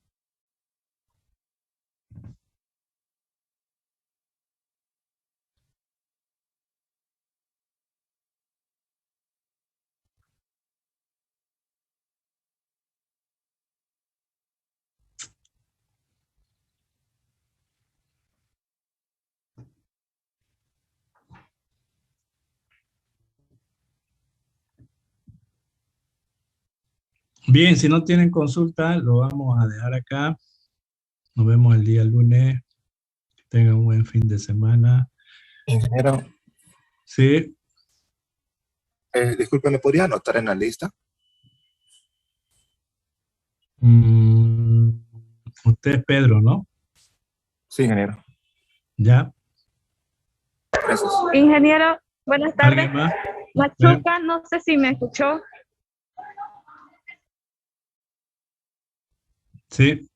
Bien, si no tienen consulta, lo vamos a dejar acá. Nos vemos el día lunes. Que tengan un buen fin de semana. Ingeniero, Sí. disculpe, ¿me podría anotar en la lista? Usted es Pedro, ¿no? Sí, ingeniero. Ya. Gracias. Ingeniero, buenas tardes. ¿Alguien más? Machuca, no sé si me escuchó. Sí.